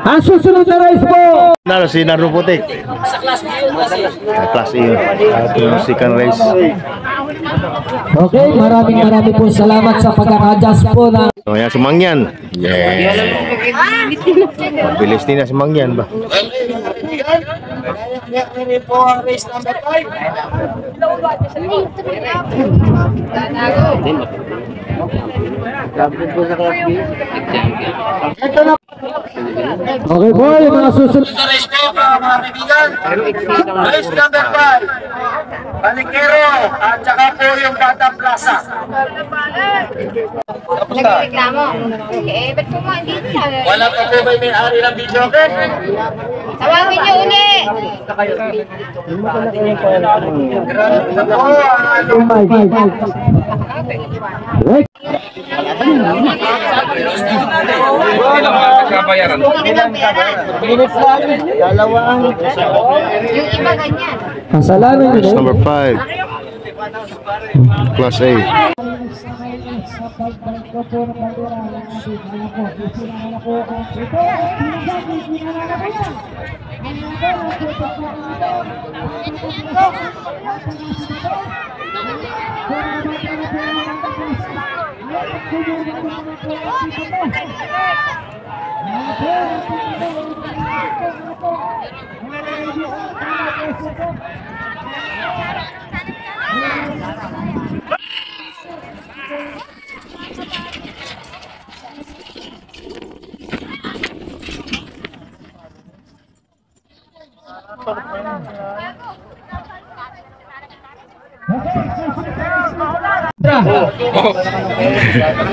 Ang susunod na race po. Nalo si Nardong Putik. Sa Class E. At yung second race. Okay, maraming po salamat sa pagkaka-adjust po na. So, yan si Mangyan. Yes. Mabilis din na si Mangyan ba? Po ang race number 5. Ito na Okay po, yung mga susunod na race po, mga kaibigan. Race number 5. Balikero at saka po yung Batang Plaza. Nagreklamo. Eh, ba't po mo hindi siya? Wala pa po ba may-ari ng video, okay? Tawagin niyo uli! Yung iba ganyan. Kasalanan nyo Race number 5. Class A.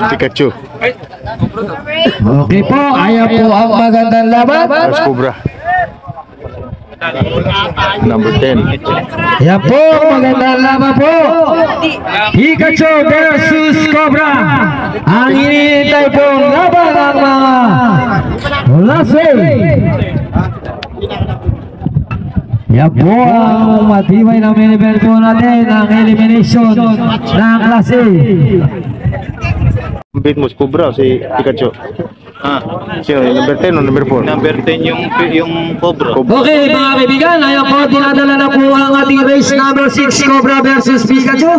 Pikachu. Okay po, ayan po ang magandang laban. Versus Cobra. Number 10. Yan po, magandang laban po. Pikachu versus Cobra. Ang hinihintay pong laban ng mga Lasey. Yan po ang matibay na minibel po natin ang elimination ng Lasey. Beat mo si Cobra o si Pikachu? Sino? Number 10 o number 4? Number 10 yung Cobra. Okay mga kaibigan, ayan po, dinadala na po ang ating race number 6 Cobra versus Pikachu.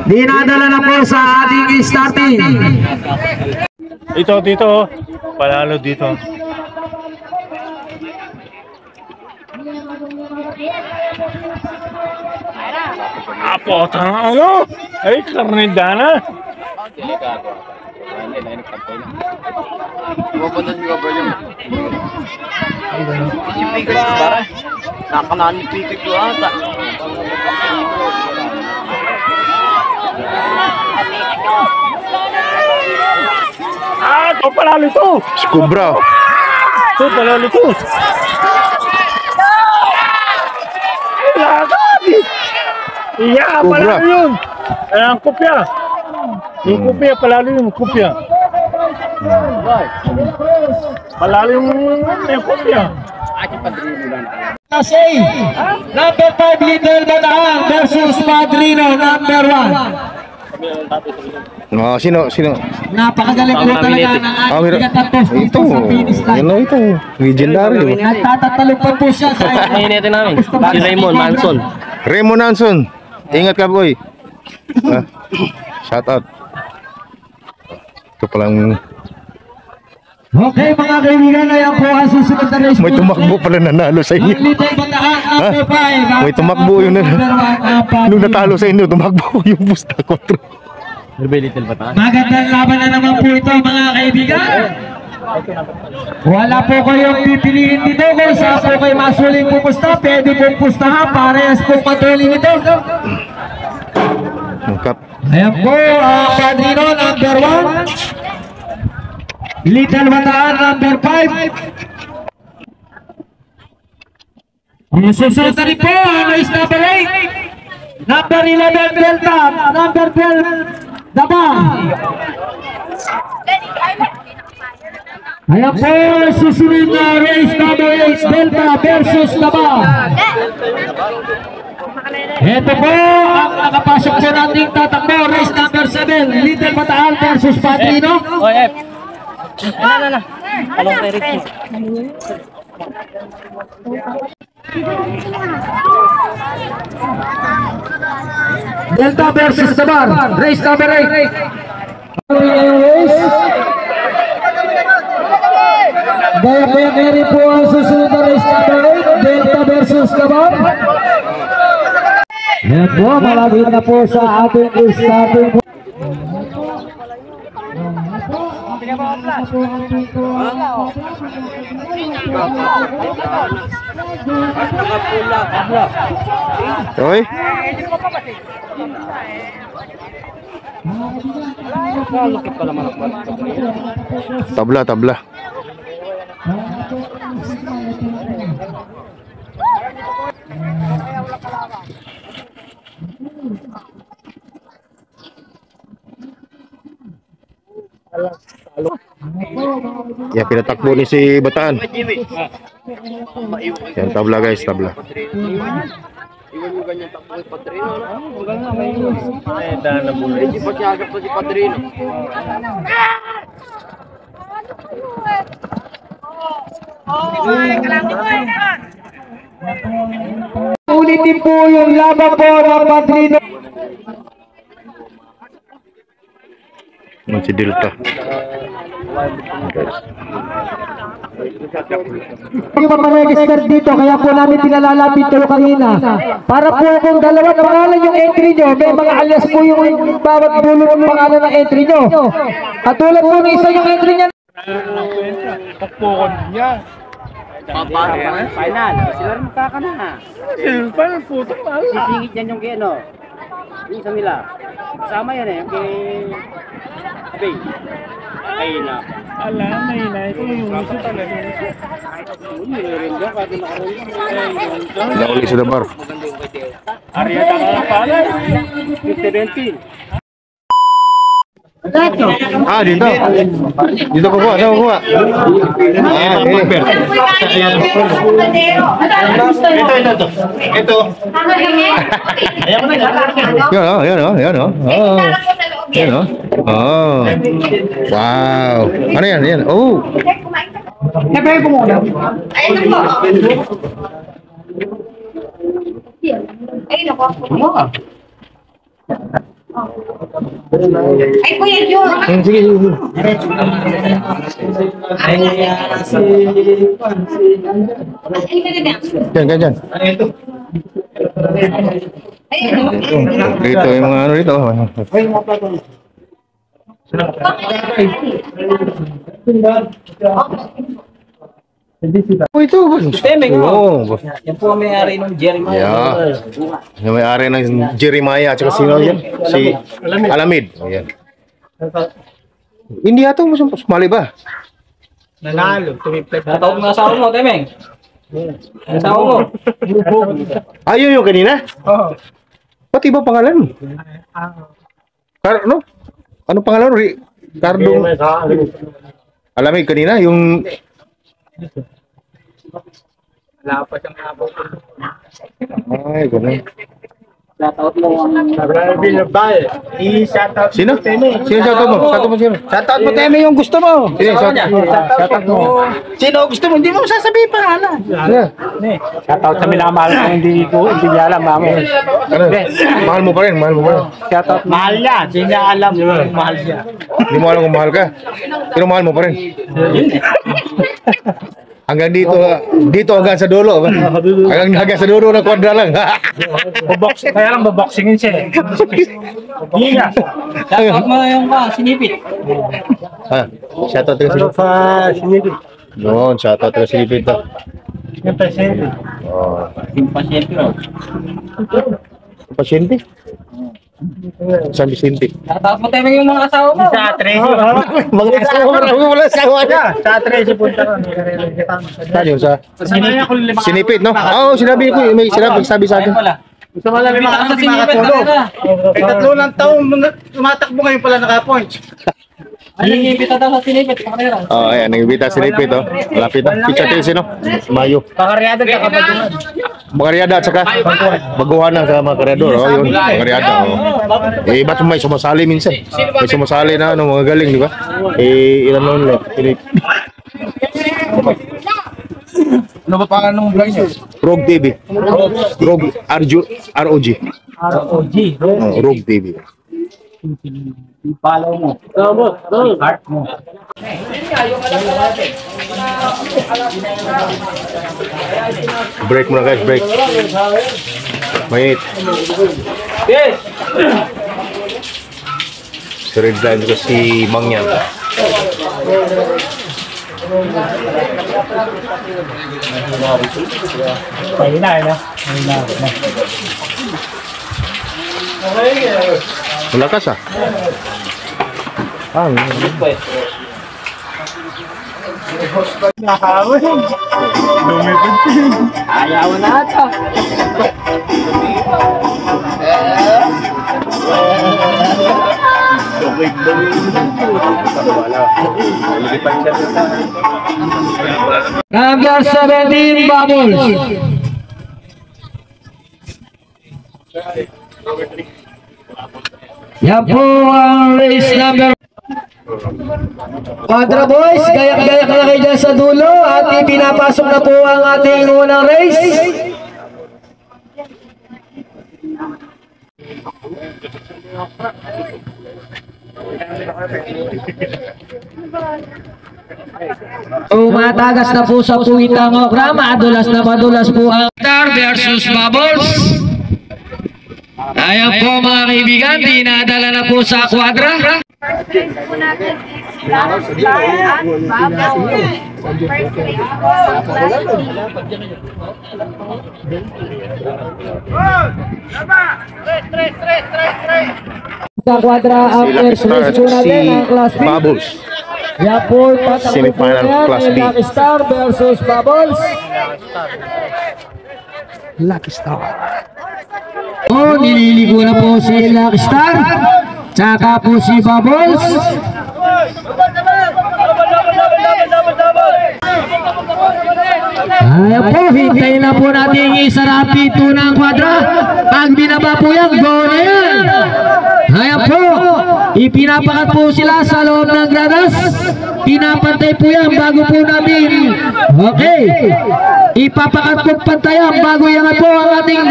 Dinadala na po sa ating starting. Dito. Palalo dito. Apo, ano? Ay, karnidana. Ah, ito palalo ito. Si Cobra. Ito palalo ito. Iya, Cobra. palalo yun. Ang kopya. Yung kopya, palalo yung kopya. Palalo yung kopya. Lasey, number 5 Little Bataan versus Padrino number 1. Sino? Napakagaling po talaga ng ating bigatatos dito sa finish line. Yan ito. Legendary. Nagtatatalog pa po siya sa Mainitin namin. Si Raymond Manson. Raymond Manson. Ingat ka, boy. Shout out. Ito palang Okay mga kaibigan, ayan po ang susunod na race. may tumakbo pala nanalo sa inyo. Ang Little Bataan number 5. May tumakbo yun na. Nung natalo sa inyo, tumakbo yung Busta 4. Magandang laban na naman po ito mga kaibigan. Wala po kayong pipiliin dito kung saan po kayo masuling pupusta. Pwede pong pustahan, parehas pong patuloy nito. Ayan po ang Padrino number 1. Little Bataan number 5. Ang susunod na rin po ang race number 8. Number 11 Delta, number 12 Daba. Ayan po, susunod na race number 8, Delta versus Daba. Ito po ang nakapasok po nating tatakbo, race number 7, Little Bataan versus Padrino. Delta versus Dabar, race number 8. Gaya po yung kaya po ang susunod na race number 8, Delta versus Dabar. Yan po, malapit na po sa ating starting. Okay? Tabla, tabla. Ya, pinatakbo ni si Bataan. Yan, tabla guys, tabla. Iwan mo ganyan takbo yung Padrino. Huwag nga, may iwan. Ay, daan na buhay. Hindi pa siya agad pa si Padrino. Ulitin po yung laban po ng Padrino. Yan si Delta. Hindi pa ma-register dito, kaya po namin pinalalapit kayo kanina. Para po kung dalawang pangalan yung entry nyo, may mga alias po yung bawat dulo ng pangalan ng entry nyo. Katulad po ng isa yung entry niya. Pagpukon niya. Final. Sila rin magkaka na. Parang puto pa. Sisingit yan yung kino. Yung sa nila. Kasama yan eh. Yung kay... Abay. Ay na. Alam, may inay ko yung uso talaga. Nauli sa dabar. Arya ka na pala. 50-20. Ah, dito. Dito kukuha, saan kukuha? Ah, okay. Ito. Yan oh. Yan oh. Yan oh. Oh. Wow. Ano yan? Yan. Oh. Ayun po. Ayun ako. Ay, kuya yun. Sige. Diyan. Dito yung mga ano dito. Oh, ito. Temeng, oh. Yan po ang may-ari ng Jeremiah. Yeah. Yung may-ari ng Jeremiah at saka sino yan? Si Alamid. Ayan. Hindi ata mo sumali ba? Nanalo. Tumiplet. Natawag ng asawa mo, Temeng. Asawa mo. Ayun yung kanina? Oo. Ba't iba pangalan? Ano? Ano pangalan? Ricardo? Alamid kanina? Yung... Wala pa siyang nabaw. Ay, ganun. Shoutout mo ang... Binabal. I-shoutout. Sino? Sino shoutout mo? Shoutout mo sino? Shoutout mo, Teme, yung gusto mo. Sino shoutout mo? Sino gusto mo? Hindi mo sasabihin pangalan. Shoutout sa minamahal ko, hindi niya alam, mamo. Ano? Mahal mo pa rin, Shoutout. Mahal niya. Hindi niya alam kung mahal siya. Hindi mo alam kung mahal ka. Pero mahal mo pa rin. Hanggang dito hanggang sa dulo. Hanggang sa dulo ng kwadra lang. Kaya lang baboxingin siya. Hindi niya. Shoutout mo yung sinipit. Ah, shoutout ka Sinipit. Noon, shoutout ka sinipit. Yung presidente. Oh, Yung pasyente mo. pasyente. San Vicente. Shoutout mo, Temeng, yung mga asawa mo. Sa 13. Mga asawa na wala asawa niya. Sa 13 punta ko. Saan yun? Sa sinipit, no? Oo, sinabi ko. May sabi sa akin. Gusto mo lang Bibita ka sa sinipit makatulog. kanina. 3 lang taong tumatakbo ngayon pala naka-points. Ay, nangibita daw sa sinipit kanina. Oh, ayan, nangibita sinipit, oh. Malapit na. Pizza Tesi, no? Mayo. Pangaryado ka kapag Magaryada at saka baguhan na sa mga karyador, oh. Yun, magaryada, oh. Eh, ba't may sumasali minsan? May sumasali na, ano, mga galing, di ba? Eh, ilan noon lang. Ano ba pangalan ng vlog niyo? Rogue TV. Rogue, ROG. ROG. Oh, Rogue TV. Follow mo. Heart mo. Break muna guys, break. Mainit. Yes! Si Red Line ko si Mangyan. Malakas ah. Ayaw na ata. Number 17, Bubbles. Yan po ang race number. Quadra boys, gayak-gayak na kayo dyan sa dulo at ipinapasok na po ang ating unang race. Tumatagas na po sa puwitang okra, madulas po ang Star versus Bubbles. Ayan po mga kaibigan, dinadala na po sa quadra. First race po natin is Star at Bubbles. First race po ang Class B. Sa quadra ang first race po natin ang Class B. Bubbles. Yan po patakbo Semifinal po yan, Class B. Lucky Star versus Bubbles. Lucky Star. Oh, nililigo na po si Lucky Star. Tsaka po si Bubbles. Ayan po, hintayin na po natin isarapi ito ng kwadra. Pag binaba po yan, go na yan. Ayan po, ipinapakat po sila sa loob ng gradas. Pinapantay po yan bago po namin. Okay, ipapakat po pantayan bago yan po ang ating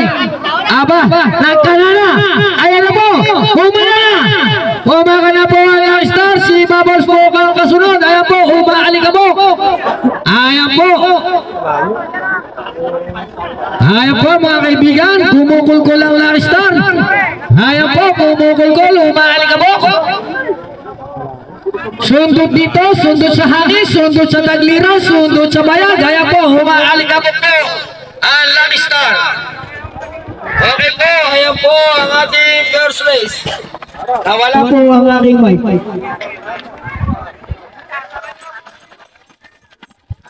aba, nagkanana. Ayan na po, kumana na. Kumaka na po ang Star, si Bubbles po ang kasunod. Ayan po, umaalik ka po. Ayan po. Ayan po mga kaibigan, kumukulkul ang Lucky Star. Ayan po, kumukulkul, umaalik ka po. Sundot dito, sundot sa hangis, sundot sa tagliro, sundot sa bayag. Ayan po, umaalik ka po ang Lucky Star. Okay po, ayan po ang ating first race. Nawala po ang aking mic.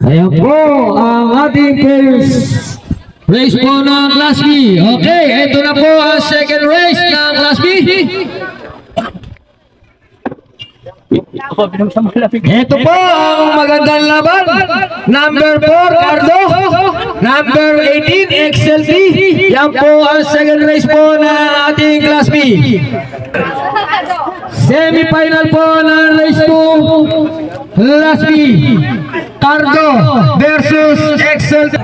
Ayan po ang ating first race po ng Class B. Okay, ito na po ang second race ng Class B. Ito po ang magandang laban. Number 4, Cardo. Number 18, XLT. Yan po ang second race po ng ating Class B. Semi-final po ng race 2, Class B. Cardo versus XLT.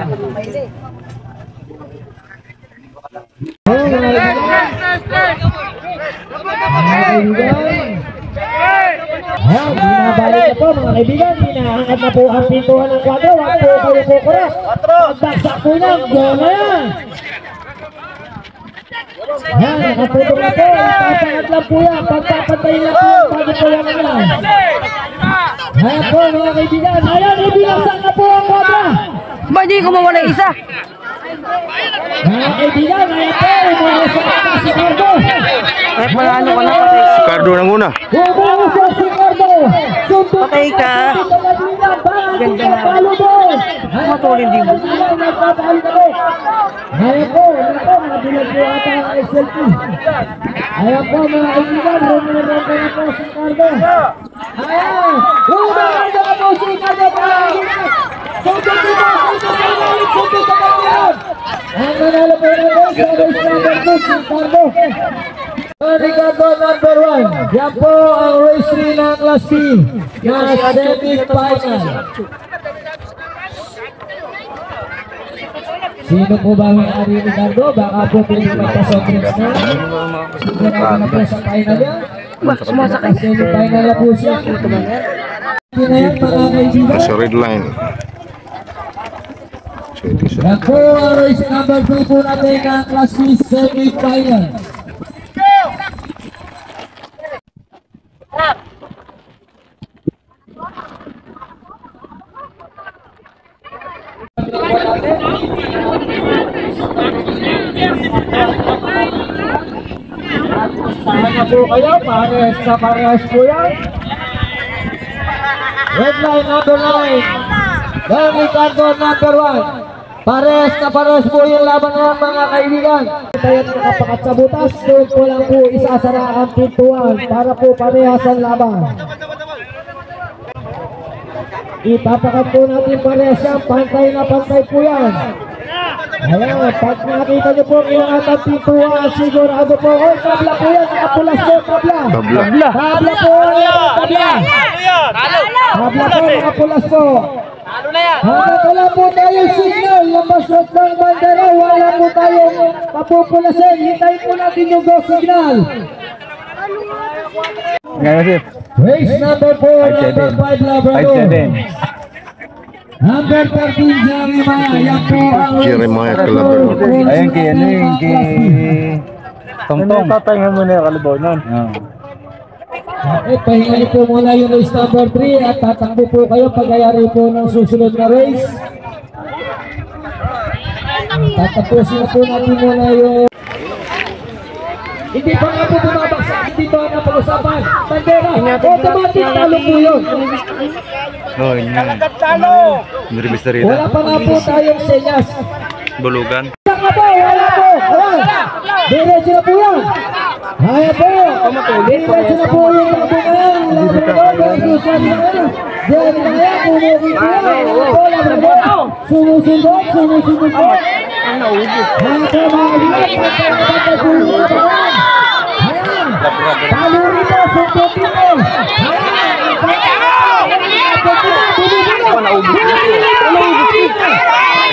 Ayan, binabalik na po mga kaibigan, hinahangat na po ang pintuan ng kwadro. Wag po kayo po kurap. Pagbagsak po niyan, go na yan. Ayan, nakaputok na po, papangat lang po yan, pagpapatay lang po, bago po yan naman. Ayan po mga kaibigan, ayan, ibinagsak na po ang kwadro. Ba, di ko mawala isa. Mga kaibigan, ayan po, umawasak na si Cardo. Eh, palano ka na. Si Cardo nang una. Umawasak si Cardo. Patay ka. Ganda na. Matulin din mo. Ayan po, mabilag po ata ang XLT. Ayan po mga kaibigan, rumiranda na po si Cardo. Ayan, rumiranda na po si Cardo. Sundan dito, sundan sa kanyan. Ang nanalo po na po sa race number 2 si Cardo. Ricardo number 1. Yan po ang race 3 ng Class B na semi-final. Sino po ba may ari ni Ricardo? Baka po pinipagpasok drinks na. Sigurado na po sa final yan. Semi-final na po siya. Pinayan mga kaibigan. Nasa red line. Yan po ang race number 2 po natin ng Class B semi-final. Sana po kayo, pares na pares po yan. Red line number 9. Don Ricardo number 1. Pares na pares po yung laban ng mga kaibigan. Kaya nakapakat sa butas, doon po lang po isasara ang pintuan para po parehas ang laban. Ipapakat po natin parehas yan, pantay na pantay po yan. Ayan, pag nakita niyo po ilang atang pintuan, sigurado po, oh, tabla po yan, nakapulas po, tabla. Tabla. Tabla po, tabla. Tabla po, nakapulas po. Hanggang wala po tayong signal, labas ng bandera, wala po tayong papupulasin. Hintayin po natin yung go signal. Race number 4, number 5, Labrador. Number 13, Jeremiah. Yan po ang Jeremiah Calabro. Ayun kay ano yung kay Tongtong. Tatayhan mo na yung kalabaw nun. Pahinga po muna yung race number 3 at tatakbo po kayo pagayari po ng susunod na race. Tatapusin na po natin muna yung... Hindi pa nga po bumabaksak, hindi pa nga pag-usapan. Bandera, automatic talo po yun. Oh, yun yun. Niribis na rin. Wala pa nga po tayong senyas. Bulugan. Wala po, wala po. Diretso na po yan. Kaya po. Diretso na po yung labunan. Labrador versus Jeremiah. Jeremiah, kumukit po yan. Labrador. Sumusunod, sumusunod po. Kaya po mga liit. Pagkakapagkakapag po yung labunan. Ayan. Paluri po, sundutin po.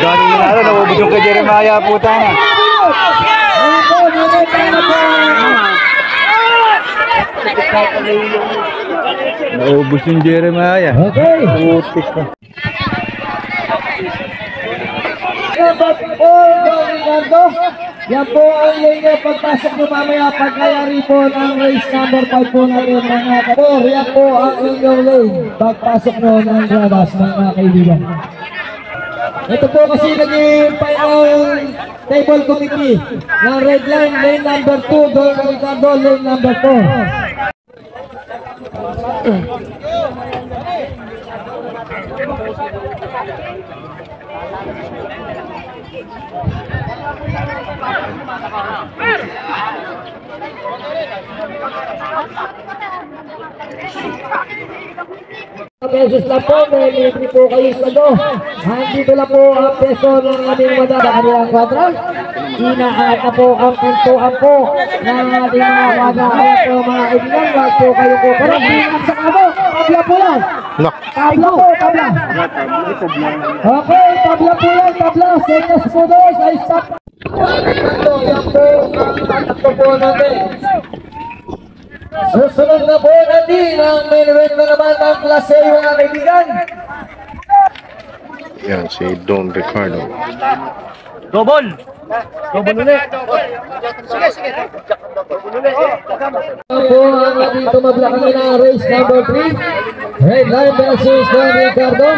Gano'n mo na rin, naubos yung kay Jeremiah, puta na. Naubos yung Jeremiah. Okay. Putik ka. Number 4, Don Ricardo. Yan po ang linya pagpasok nyo mamaya pagkayari po ng race number 5 po natin mga kabor. Yan po ang inyong lane pagpasok nyo ng gradas mga kaibigan. Ito po kasi naging final table committee ng red line, lane number 2, Don Ricardo, lane number 4. Beses na po, may libre po kayo sa do. Dito lang po ang peso ng aming madam sa kanilang kwadra. Inaangat na po ang pintuan po ng ating mga kwadra. Kaya po mga kaibigan, wag po kayo po. Pero binang sa kamo, tabla po yan. Tabla po, tabla. Okay, tabla po yan, tabla. Senyas po doon sa stop. Yan po ang tatakbo po natin. Susunod na po natin ang main event na naman ng klase mga kaibigan. Yan, si Don Ricardo. Double! Double ulit! Po ang ating tumablakang na race number 3. Red line versus Don Ricardo.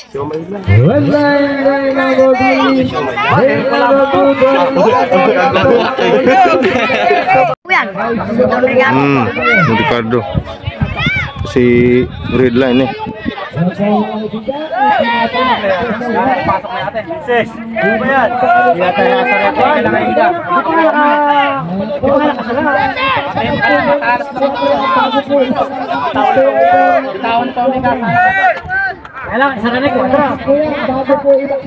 Red line, line number 3. Red number 2, Don Ricardo. Don Ricardo. Si Red Line eh. Pasok na natin. Sis! Ano ba yan? Hindi natin nasa repo. Kailangan hindi. Di ba nakasala? Taon to ni Kaka. Kailangan isa na ko. Bago po ibang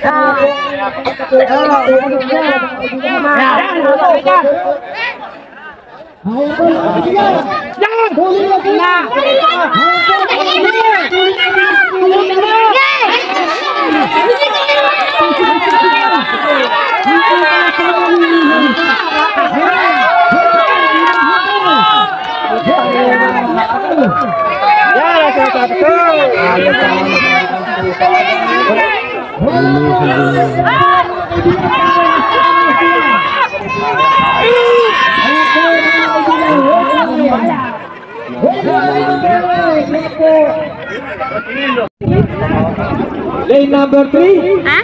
lane number 3. Ha?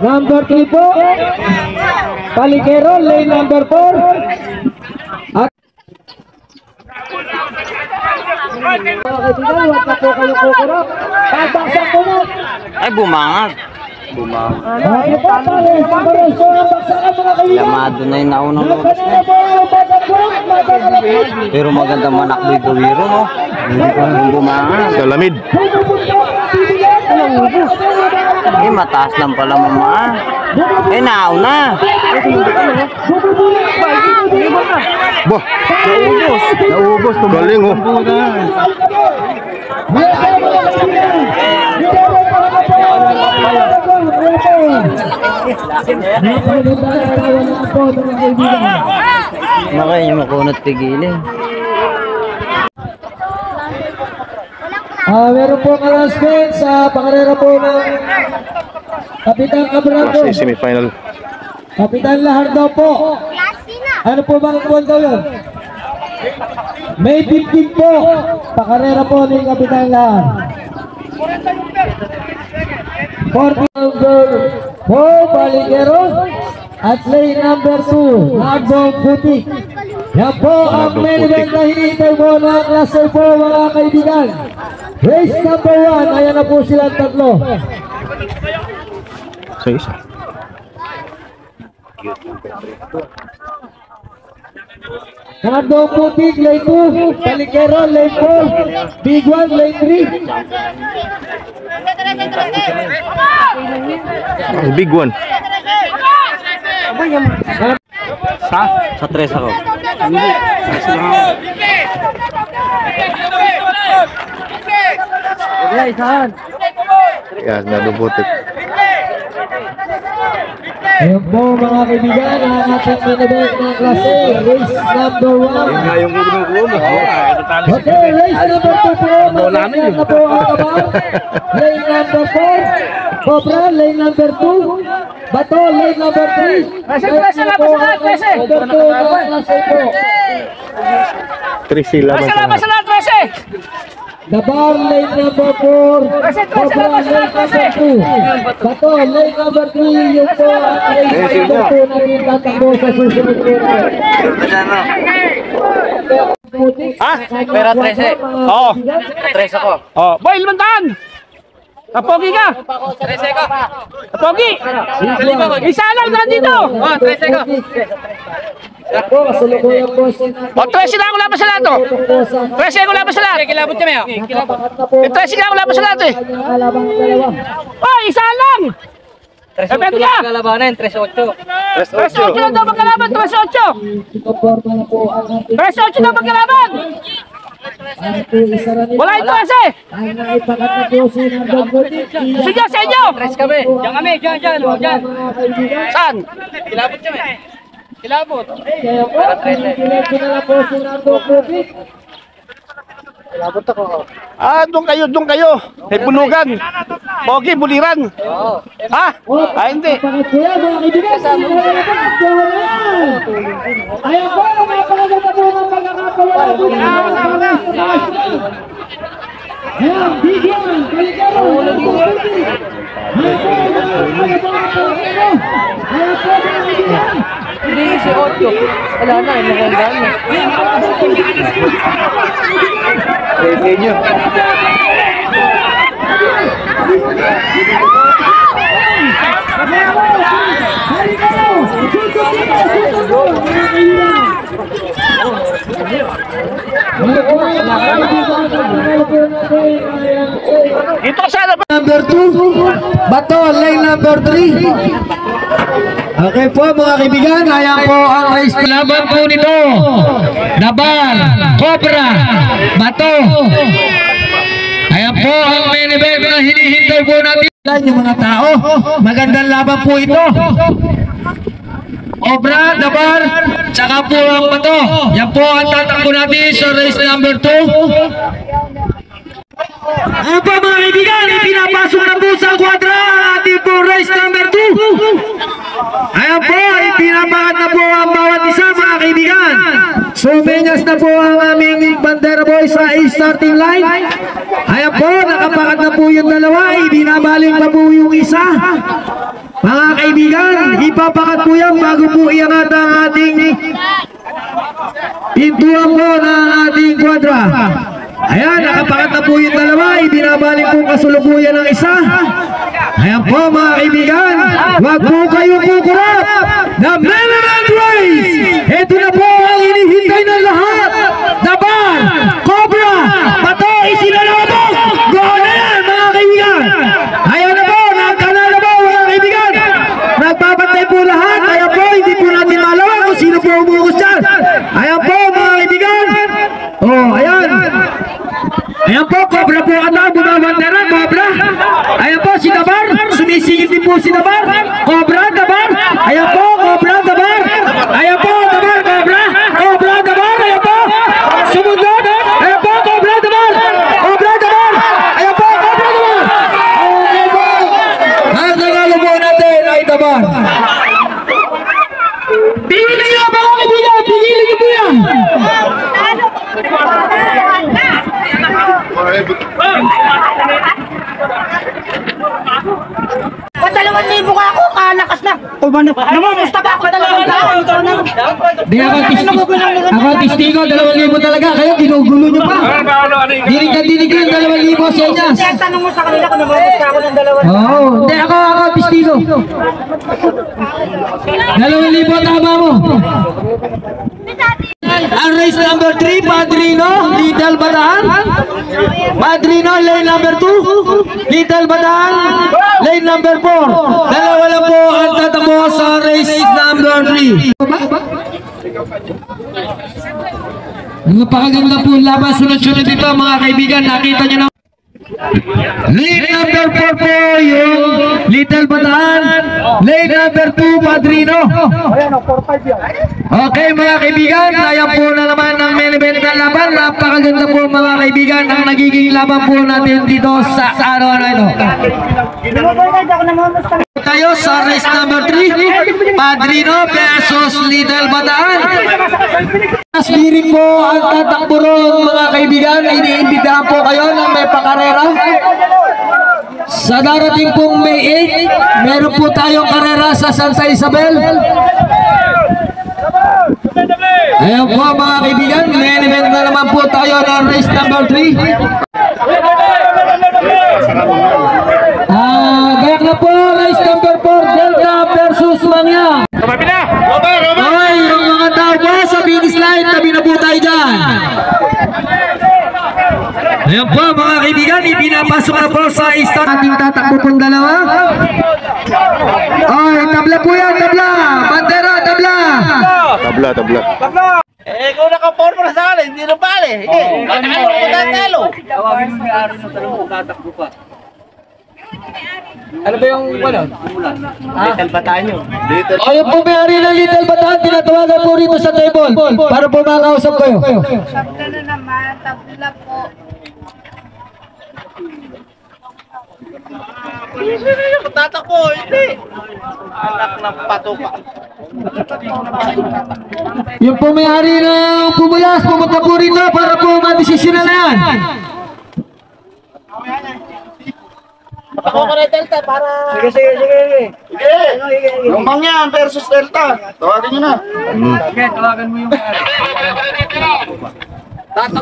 Number 3 po. Palikero, lane number 4. At mga kaibigan, huwag na po kayo kukurap. Pabaksak po na. Ay, bumangat. Okay po, pares. So, ang baksakan mga kaibigan. Lamado na yung naunang lobos na. Kanina po, magkakulak. Pero maganda manakboy gawiro, no? Yung bumangat. Sa lamid. Eh, mataas lang pala mama. Eh, nauna. Bah, naubos. Galing oh. Makanya makunat tigilin. Meron po announcement sa pakarera po ng Kapitan Abrando. Kasi semifinal. Kapitan Lahardo po. Ano po bang buwan daw yun? May 15 po. Pakarera po ng Kapitan Lahar. 40 number 4, Baligero. At lane number 2, Nardo Butik. Yan po ang main event na hinihintay mo ng klase po mga kaibigan. Race number 1, ayan na po silang tatlo. Sa isa. Nardo Butik, lane 2, Baligero, lane 4, Big 1, lane 3. Ang big one. Sa tres ako. Yan, nadubutik. Ayun po mga kaibigan, ang ating main event ng klase, race number 1. Yung kuno mo. Okay, race number 2 po, magkakit na po ang kabang. Lane number 4, Cobra, lane number 2, Bato, lane number 3. Prese na po ang number 2 ng klase po. 3 sila. The bar, lane number 4, Cobra, lane number 2, Bato, lane number 3, yung po ang race number 2 na tinatakbo sa susunod po. Pera 13. Oo. Tres ako. Oh, boy, limantaan! Kapogi ka! 13 ko. Kapogi! Isa lang nandito! Oh, 13 ko. Ako, kasalukuyan po si O, 13 na ako laban sa lahat, oh! 13 ako laban sa lahat! Kilabot kami, oh. nakapakat na po. 13 na ako laban sa lahat, eh! Kalabang dalawa. Oh, isa lang! Pwede ka! Kalabanan, 3-8. 13 lang daw magkalaban, 13-8! Itoporma na po ang ating 13-8 daw magkalaban! ang po isa rin. Wala yung 13! Ang naipakat na po si Nandang Butik. Sige sa inyo! Tres kami. Diyan kami, diyan. Mga kaibigan. Saan? Kilabot kami. Kilabot. Kaya po, pinipilit na lang po si Nandang Butik. Ah, doon kayo. May bulugan. Pogi, buliran. Ha? Ah, hindi. Pakat po yan, mga kaibigan. Ayan po, napakaganda po ng pagkakapawala po. Ayan, bigyan, Baligero, Nandang Butik. Ayan po, napakaganda po ng pagkakapawala. Ayan po, mga kaibigan. Hindi, si Otto. Wala na, magandaan na. Dito ka sana ba? Number 2, Bato, lane number 3. Okay po mga kaibigan, ayan po ang race laban po nito. Dabar, Cobra, Bato. Ayan po ang main event na hinihintay po natin. Yung mga tao, magandang laban po ito. Cobra, Dabar, tsaka po ang Bato. Yan po ang tatakbo natin sa race number 2. Ano pa mga kaibigan, ipinapasok na po sa kwadra ating po race number 2. Ayan po, ipinapakat na po ang bawat isa mga kaibigan. Sumenyas na po ang aming bandera boy sa starting line. Ayan po, nakapakat na po po yung dalawa, ibinabaling pa po yung isa. Mga kaibigan, ipapakat po yan bago po iangat ang ating pintuan po ng ating kwadra. Ayan, nakapakat na po yung dalawa, ibinabaling po kasulukuyan ng isa. Ayan po mga kaibigan, wag po kayong kukurap na Melaman Race. Ito na po ang hinihintay ng lahat. Dabar, Cobra, Bato, Isinalabog. Go na yan mga kaibigan. Ayan na po, nagkanal na po mga kaibigan. Nagbabantay po lahat. Ayan po, hindi po natin malawan kung sino po umuukos dyan. Ayan po mga kaibigan. Oh, ayan. Ayan po, Cobra po ata, bumabantera, Cobra. Ayan po, si Dabar, sumisingit din po si Dabar. Cobra, Dabar. Ayan po, Cobra, Dabar. Ayan po, Dabar, Cobra. Cobra, Dabar, ayan po. Sumundot. Ayan po, Cobra, Dabar. Cobra, Dabar. Ayan po, Cobra, Dabar. Okay po. Ang nanalo po natin ay Dabar. Pigilin niyo mga kaibigan, pigilin niyo po yan. Kung 2,000 ka ako, kalakas na. Namumusta pa ako 2,000. Di ako testigo, 2,000 talaga. Kayo, ginugulo nyo pa. Dinig yun, 2,000 sa inyo. Tanong mo sa kanila kung namumusta ako ng 2,000. Oo, di ako testigo. 2,000 tama mo. Ang race number 3, Padrino, Little Bataan. Padrino, lane number 2. Little Bataan, lane number 4. Dalawa lang po ang tatakbo sa race number 3. Napakaganda po ang laban. Sunod-sunod dito mga kaibigan. Nakita nyo na. Lane number 4 po yung Little Bataan. Lane number 2, Padrino. Okay mga kaibigan, ayan po na naman ang main event na laban. Napakaganda po mga kaibigan ang nagiging laban po natin dito sa araw na ito. Tayo sa race number 3, Padrino versus Little Bataan. Spirit po ang tatakbo ron mga kaibigan. Iniimbitahan po kayo na may pakarera. Sa darating pong May 8, meron po tayong karera sa Santa Isabel. Ayan po mga kaibigan, main event na naman po tayo ng race number 3. Gayak na po, race number 4, Delta versus Mangya. Okay, yung mga tao po sa finish line, tabi na po tayo dyan. Ayan po mga kaibigan, ipinapasok na po sa start ating tatakbo pong dalawa. Ay, tabla po yan, tabla. Bandera, tabla. Tabla. Eh, kung naka-forma na sa akin, hindi na pala eh. Ano ko tatalo? Tawagin mo may ari ng talagang tatakbo pa. Ano ba yung wala? Little Bataan yun. Ayun po may-ari ng Little Bataan, tinatawagan po rito sa table para po makausap kayo. Tabla na naman, tabla po. Tatakbo, hindi. Anak ng patupa. Yung po may-ari ng Pumulas, pumunta po rito para po madesisyonan na yan. Ako ka na Delta para... Sige. Yung Mangyan versus Delta. Tawagin nyo na. Sige, tawagan mo yung ari.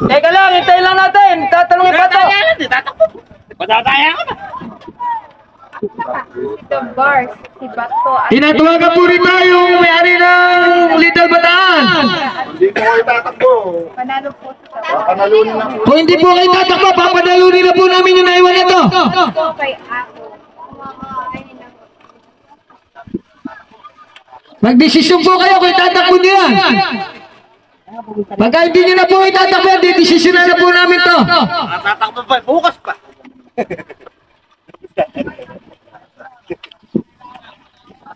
Teka lang, hintayin lang natin. Tatanungin pa to. Tatakbo. Patataya ka na. The bars, si Bato. Tinatawagan po rito yung may-ari ng Little Bataan. Hindi ko kayo tatakbo. Panalo po sa Panalunin na po. Kung hindi po kayo tatakbo, papadalunin na po namin yung naiwan na to. Ito kay ako. Magdesisyon po kayo kung tatakbo niyo yan. Pagka hindi nyo na po itatakbo yan, didesisyonan na po namin to. Tatakbo pa. Bukas pa.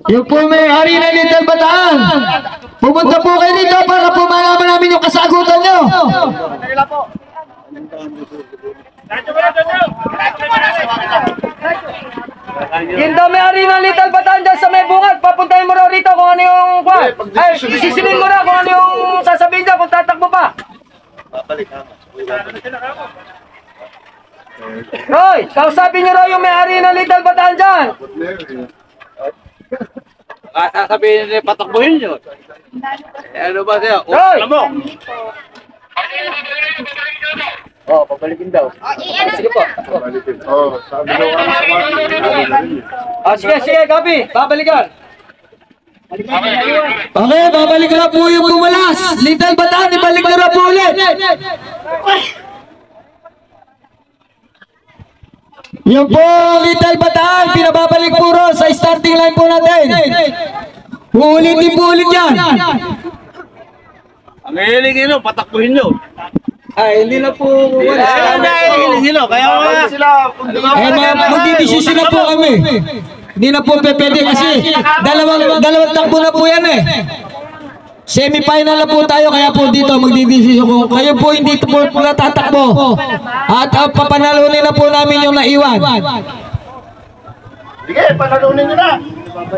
Yung po may-ari ng Little Bataan, pumunta po kayo dito para po malaman namin yung kasagutan nyo. Yung daw may-ari ng Little Bataan dyan sa may bungad. Papuntahin mo raw rito kung ano yung... Ay, isisinin mo na kung ano yung sasabihin dyan kung tatakbo pa. Roy, kausapin niyo raw yung may-ari ng Little Bataan dyan. Sasabihin nila patakbuhin nyo. Ano ba siya? Roy! Alam mo. Oh, pabalikin daw. Sige po. Sige, copy. Babalikan. Okay, babalik na po yung bumalas. Little Bataan, ibalik na po ulit. Yung po, Little Bataan, pinababalik po ron sa starting line po natin. Uulitin po ulit yan. Ang hiling nyo, patakbuhin nyo. Ay, hindi na po wala. Hiling nyo, kaya wala sila. Magdidesisyon na po kami. Hindi na po pwede kasi dalawang takbo na po yan eh. Semi-final na po tayo, kaya po dito magdidesisyon kung kayo po hindi po natatakbo at papanalunin na po namin yung naiwan. Sige, panalunin nyo na.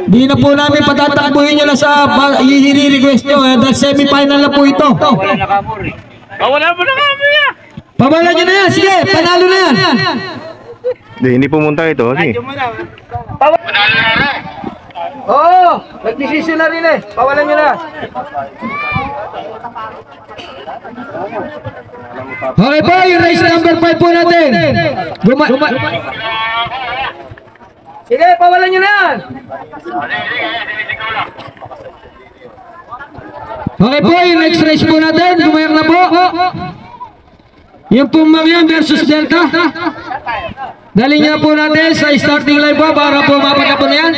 Di na po namin patatakbuhin nyo na sa i-request nyo dahil semi-final na po ito. Wala mo na kami yan. Pabala nyo na yan, sige, panalo na yan. Hindi pumunta ito. Sige. Oo, nagdesisyon na rin eh. Pawalan nyo na. Okay po, yung race number 5 po natin. Sige, pawalan nyo na yan. Okay po, yung next race po natin. Gumayak na po. Yung Pumangyan versus Delta. Dali niya po natin sa starting line po para po mapagkapon na yan.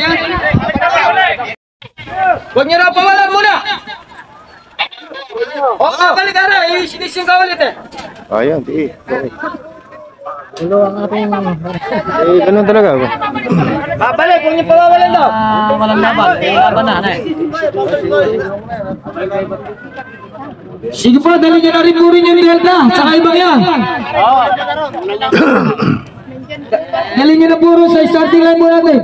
Huwag niyo na pawalan muna. O, balik ka na. Isinisyon ka ulit eh. Ayan, di. Ganun talaga ako. Babalik, huwag niyo pawawalan daw. Walang laban. Laban na eh. Sige po, dali niyo na rin po rin yung Delta. Saka ibang yan. Dali niyo na po rin sa starting line mo natin.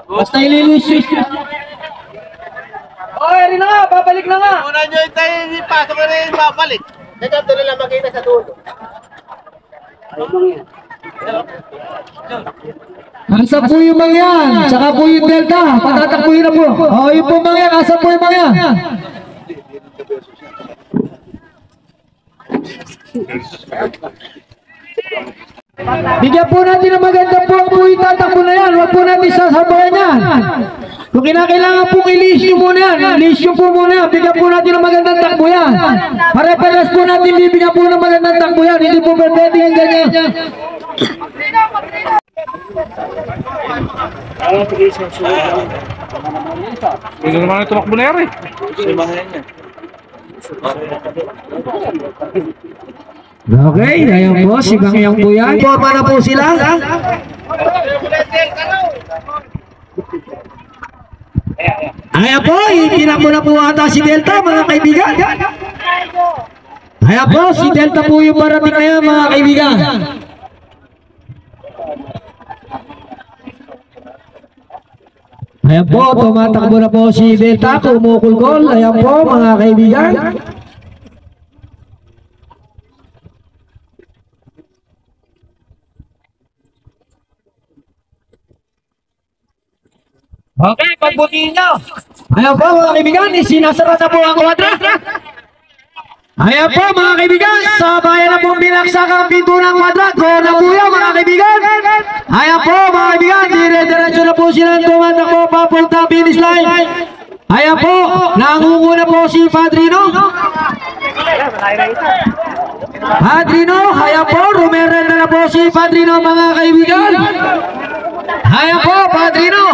Basta ililis. Okay, rin na nga, babalik na nga. Muna nyo tayo, pasok na rin, babalik. Teka, doon lang makita sa dulo. Asa po yung mangyan, tsaka po yung Delta, patatakbuhin na po. O, yung po mangyan, asa po yung mangyan. Bigyan po natin ng maganda po yung tatakbo na yan. Huwag po natin sasabayan yan. Kung kinakailangan po i-leash nyo muna yan, leash nyo po muna yan. Bigyan po natin ng magandang takbo yan. Pare-pares po natin bibigyan po ng magandang takbo yan. Hindi po pwede yung ganyan. Hindi naman ito tumakbo na yan eh. Okay, ayan po, si Bangyang po yan. Forma na po sila. Ayan po, itinakbo na po ata si Delta, mga kaibigan. Ayan po, si Delta po yung parating na yan, mga kaibigan. Ayan po, tumatakbo na po si Delta, kumukulkol. Ayan po, mga kaibigan. Okay, pagbutiin nyo. Ayan po mga kaibigan, sinasara na po ang kwadra. Ayan po mga kaibigan, sabayan na pong binaksak ang pinto ng kwadra. Go na po yan mga kaibigan. Ayan po mga kaibigan, dire-diretso na po sila tumatakbo papunta finish line. Ayan po, nangunguna po si Padrino. Ayan po, rumerenda na po si Padrino mga kaibigan. Ayan po, Padrino.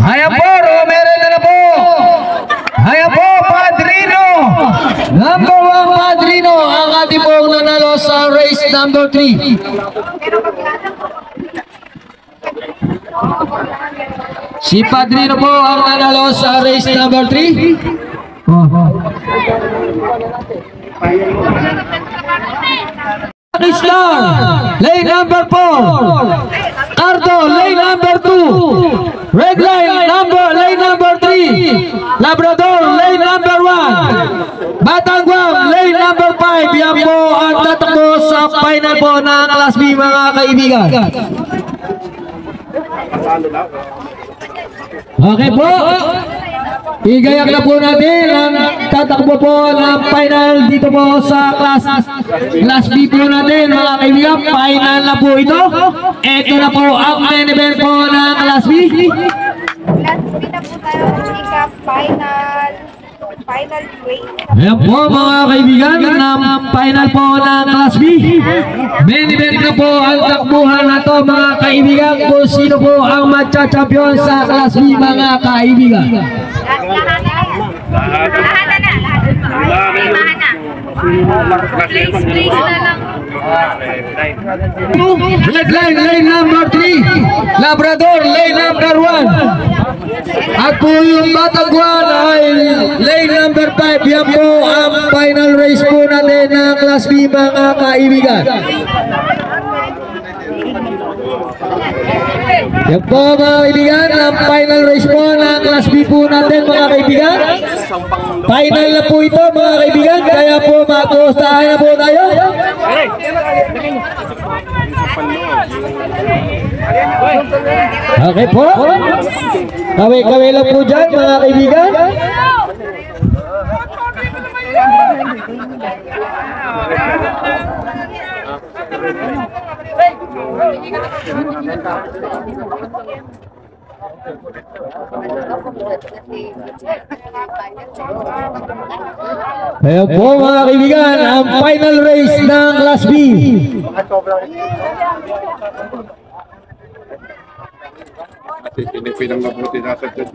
Ayan po, rumerenda na po. Ayan po, Padrino. Number 1, Padrino. Ang ating pong nanalo sa race number 3. Si Padrino po ang nanalo sa race number 3. Star, lane number 4. Cardo, lane number 2. Red line, lane number 3. Labrador, lane number 1. Batanguang, number 5, yan po ang tatakbo sa final po ng Class B mga kaibigan. Okay po. Igayak na po natin ang tatakbo po ng final dito po sa Class B po natin mga kaibigan. Final na po ito. Ito na po ang main event po ng Class B. Last week na po tayo final race. Ayan po mga kaibigan, ng final po ng Class B. Main event na po ang takbuhan na to mga kaibigan, kung sino po ang magcha-champion sa Class B mga kaibigan. Please na lang. Red line, lane number 3, Labrador, lane number 1. At po yung Batagwan ay lane number 5. Yan po ang final race po natin ng Class B mga kaibigan. Yan po mga kaibigan, ang final race po ng Class B po natin mga kaibigan. Final na po ito mga kaibigan, kaya po mag-uustahan na po tayo. Okay po. Kaway-kaway lang po dyan mga kaibigan. Ayan po mga kaibigan, ang final race ng Class B. Pinipinang mabuti nasa dyan.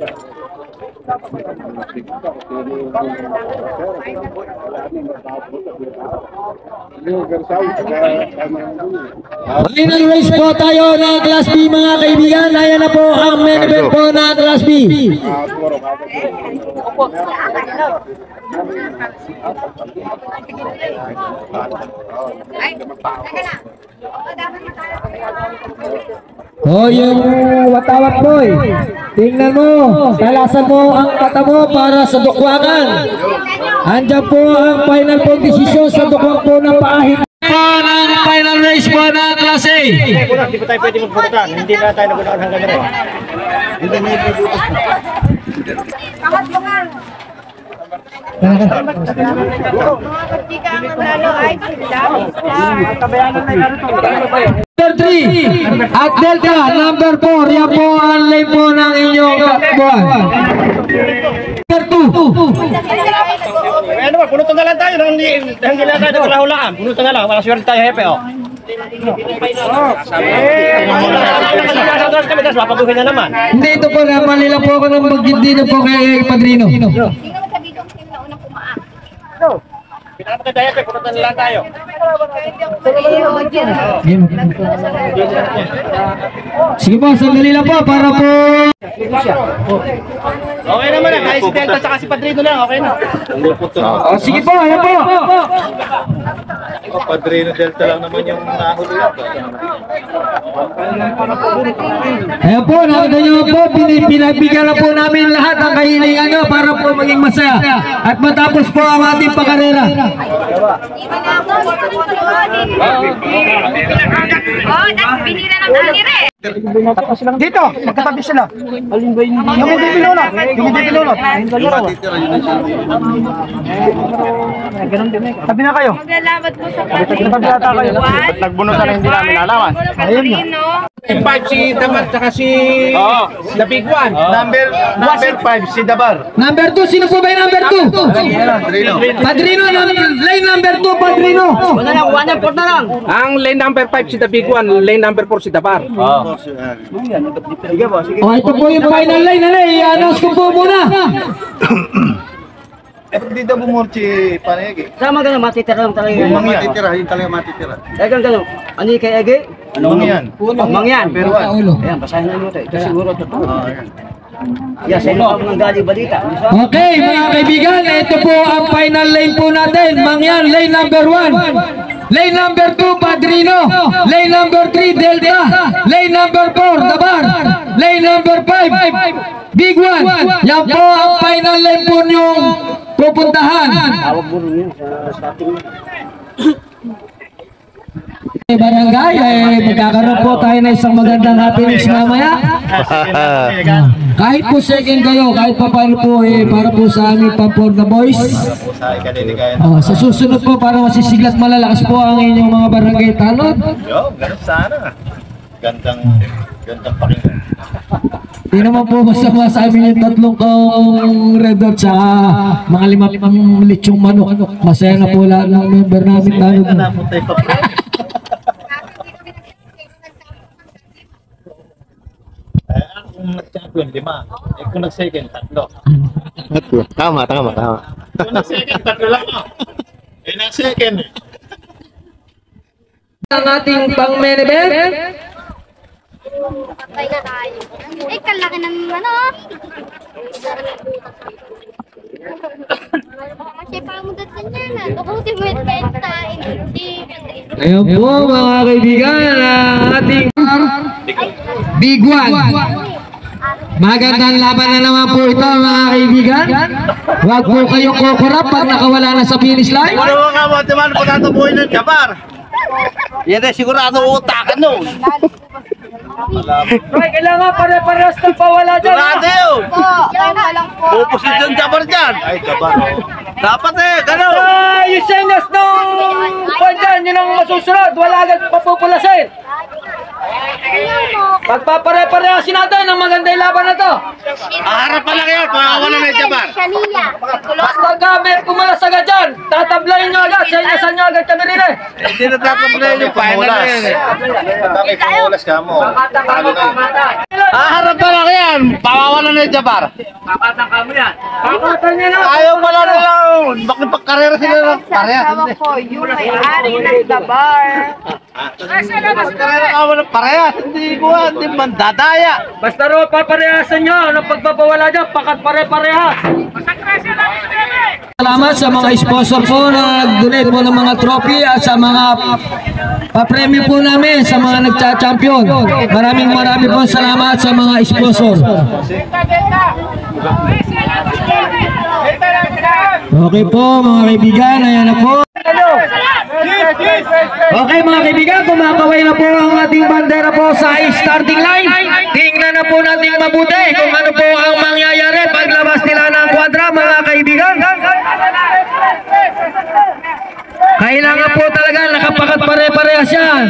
Final race po tayo ng Class B mga kaibigan. Ayan na po ang main event po ng Class B. Oh, yung watawat boy. Tingnan mo, talasan mo ang mata mo para sa dukwangan. Andiyan po ang final po desisyon sa dukwang po ng paahit po ng final race po ng Class A. Hindi pa tayo pwede magpurutan. Hindi na tayo nagunakan hanggang ganun. Hindi na ito. Number 3 at Delta number 4, yan po ang lane po ng inyong takbuhan. Number 2. Ano ba, punutan na lang tayo. Hanggang na tayo nagkalahulaan. Punutan na lang. Wala swerte tayo, hepe. Mapabuhin na naman. Hindi, ito po na mali lang po ako ng mag-hindi na po kay Padrino. Hindi naman sabi yung team na unang kumaan. Pinapatay tayo, hepe. Punutan na lang tayo. Sige po, sandali lang po para po. Okay naman na. Kahit si Delta at si Padrino lang. Okay na. Oh, sige po, ayan po. Padrino Delta lang naman yung nahuli lang. Ayan po, nakita nyo po, pinagbigyan na po namin lahat ang kahilingan nyo para po maging masaya at matapos po ang ating pakarera. Binira ng kanire. Dito, magkatabi sila. Alin ba yung hindi pinulot? Yung hindi pinulot. Tabi na kayo. Maglalamat po sa Ba't nagbunutan na hindi namin alaman? Ayun na. 5 si Damar tsaka si The Big One. Number 5 si Dabar. Number 2, sino po ba yung number 2? Padrino, lane number 2, Padrino. Ang lane number 5 si The Big One, lane number 4 si Dabar. Oh, ito po yung final line, i-announce ko po muna. Hindi daw bumurchi panegi. Sama ganun, matitira lang talaga. Yung matitira, yung talaga matitira. Ganun. Ano yung kay Ege? Ano yan? Mangyan. Pero Ayan, basahin na ito. Ito siguro totoo. Yes, ito ang nanggaling balita. Okay, mga kaibigan, ito po ang final lane po natin. Mangyan, lane number 1. Lane number 2, Padrino. Lane number 3, Delta. Lane number 4, Dabar. Lane number 5, Big One. Yan po ang final lane po niyong pupuntahan. Barangay, magkakaroon po tayo na isang magandang happenings mamaya. Kahit po second kayo, kahit pa paano po, para po sa aming Pampor the Boys. Sa susunod po, para masisiglat malalakas po ang inyong mga barangay tanod. Yo, ganun sana. Gandang pakinggan. Di naman po masama sa amin yung tatlong kong red dot sa mga 5 lechong manok. Masaya na po lahat ng member namin tanod. Kung nag-champion, 5. Kung nag-second, 3. Tama. Kung nag-second, 3 lang mo. Nag-second. Ang ating pang-main event. Patay na tayo. Kalaki ng ano. Kasi pamudat na niya na. Tukuti mo yung kain. Ayun po mga kaibigan, ang ating Big One. Magandang laban na naman po ito mga kaibigan. Huwag po kayong kukurap pag nakawala na sa finish line. Ano nga mo, timan po natin buhay ng Jabar. Yan ay sigurado utakan nun. Roy, kailangan pare-parehas ng pawala dyan. Sigurado yun. Kaya lang po. Pupusin yung Jabar dyan. Ay, Jabar. Dapat gano'n. Yung senyas ng kwan dyan, yun ang masusunod. Wala agad papupulasin. Pagpapare-parehasin natin ang maganda yung laban na to. Harap pa lang yun, pangawala na yung Jabar. Shania. Basta gamit pumalas agad dyan. Tatablayin nyo agad, senyasan nyo agad kami rin eh. Hindi na dapat mo na yung final na yun eh. Kami pumulas ka mo. Harap pa lang yan, pangawala na yung Jabar. Pakatan nyo na. Ayaw pala nilang makipagkarera sila ng parehas. po, yung may-ari ng The Bar. Karera ka mo ng parehas, hindi mandadaya. Basta ro, paparehasan nyo. Anong pagpapawala dyan, pakat pare-parehas. Salamat sa mga sponsor po na nag-donate po ng mga trophy at sa mga papremyo po namin sa mga nagcha-champion. Maraming po salamat sa mga sponsor. Okay po mga kaibigan, ayan na po. Okay mga kaibigan, kumakaway na po ang ating bandera po sa starting line. Tingnan na po natin mabuti kung ano po ang mangyayari paglabas nila ng kwadra mga kaibigan. Kailangan po talaga nakapakat pare-parehas yan.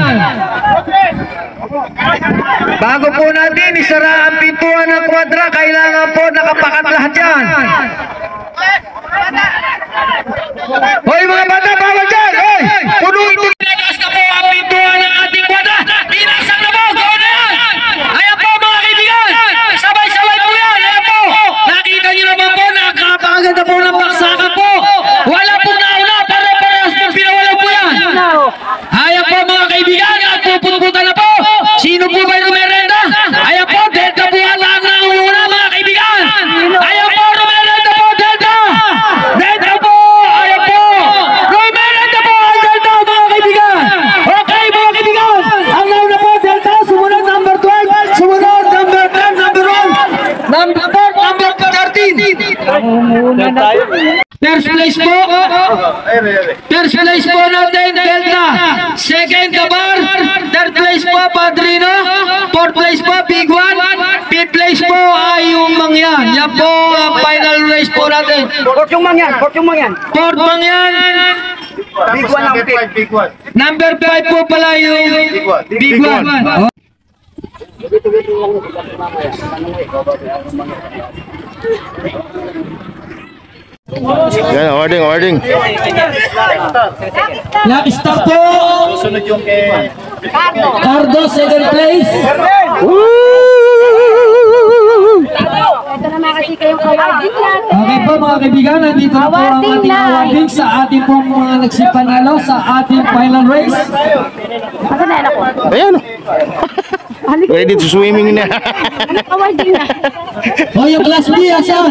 Bago po natin isara ang pintuan ng kwadra, kailangan po nakapakat lahat yan. Hoy mga bata, bawal dyan! Hoy! Punuin mo! Pinagas na po ang pintuan ng ating kwadra! Binasag na po! Gawin na yan! Ayan po mga kaibigan! Sabay-sabay po yan! Ayan po! Nakita nyo naman po, nakakapaganda po ng baksakan po! Wala po nauna! Pare-parehas po pinawala po yan! Ayan po mga kaibigan! At puputputan na po! Sino po ba yung merenda? Ayan po! Delta po ang lang nauna mga kaibigan! Ayan po! Merenda po! Delta! Delta po! Ayan po! Merenda po! Ang Delta mga kaibigan! Okay mga kaibigan! Ang nauna po Delta! Sumunod number 12! Sumunod number 10! Number 1! Number 4! Number 13! First place po! First place po natin Delta! Second The Bar! Third place po Padrino! Fourth place po Big One! Fifth place po ay yung Mangyan! Yan po ang final race po natin! Fourth Mangyan! Fourth Mangyan! Big one ang big one. Number 5 po pala yung Big One! Oh. Yan, ording. Last stop po! Sunod yung kay Cardo, second place! Ito na makasika yung awarding natin. Okay po mga kaibigan, nandito na po ang ating awarding sa ating pong mga nagsipanalo sa ating final race. Asan na ako? Ayan. Ready to swimming na. Awarding na. O yung class B, asan?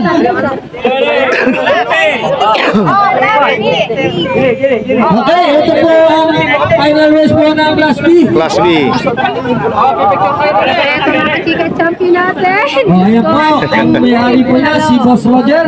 Okay, ito po ang final race po ng class B. Class B. Secret champion natin. O ayan po, ang may-ari po na si Boss Roger.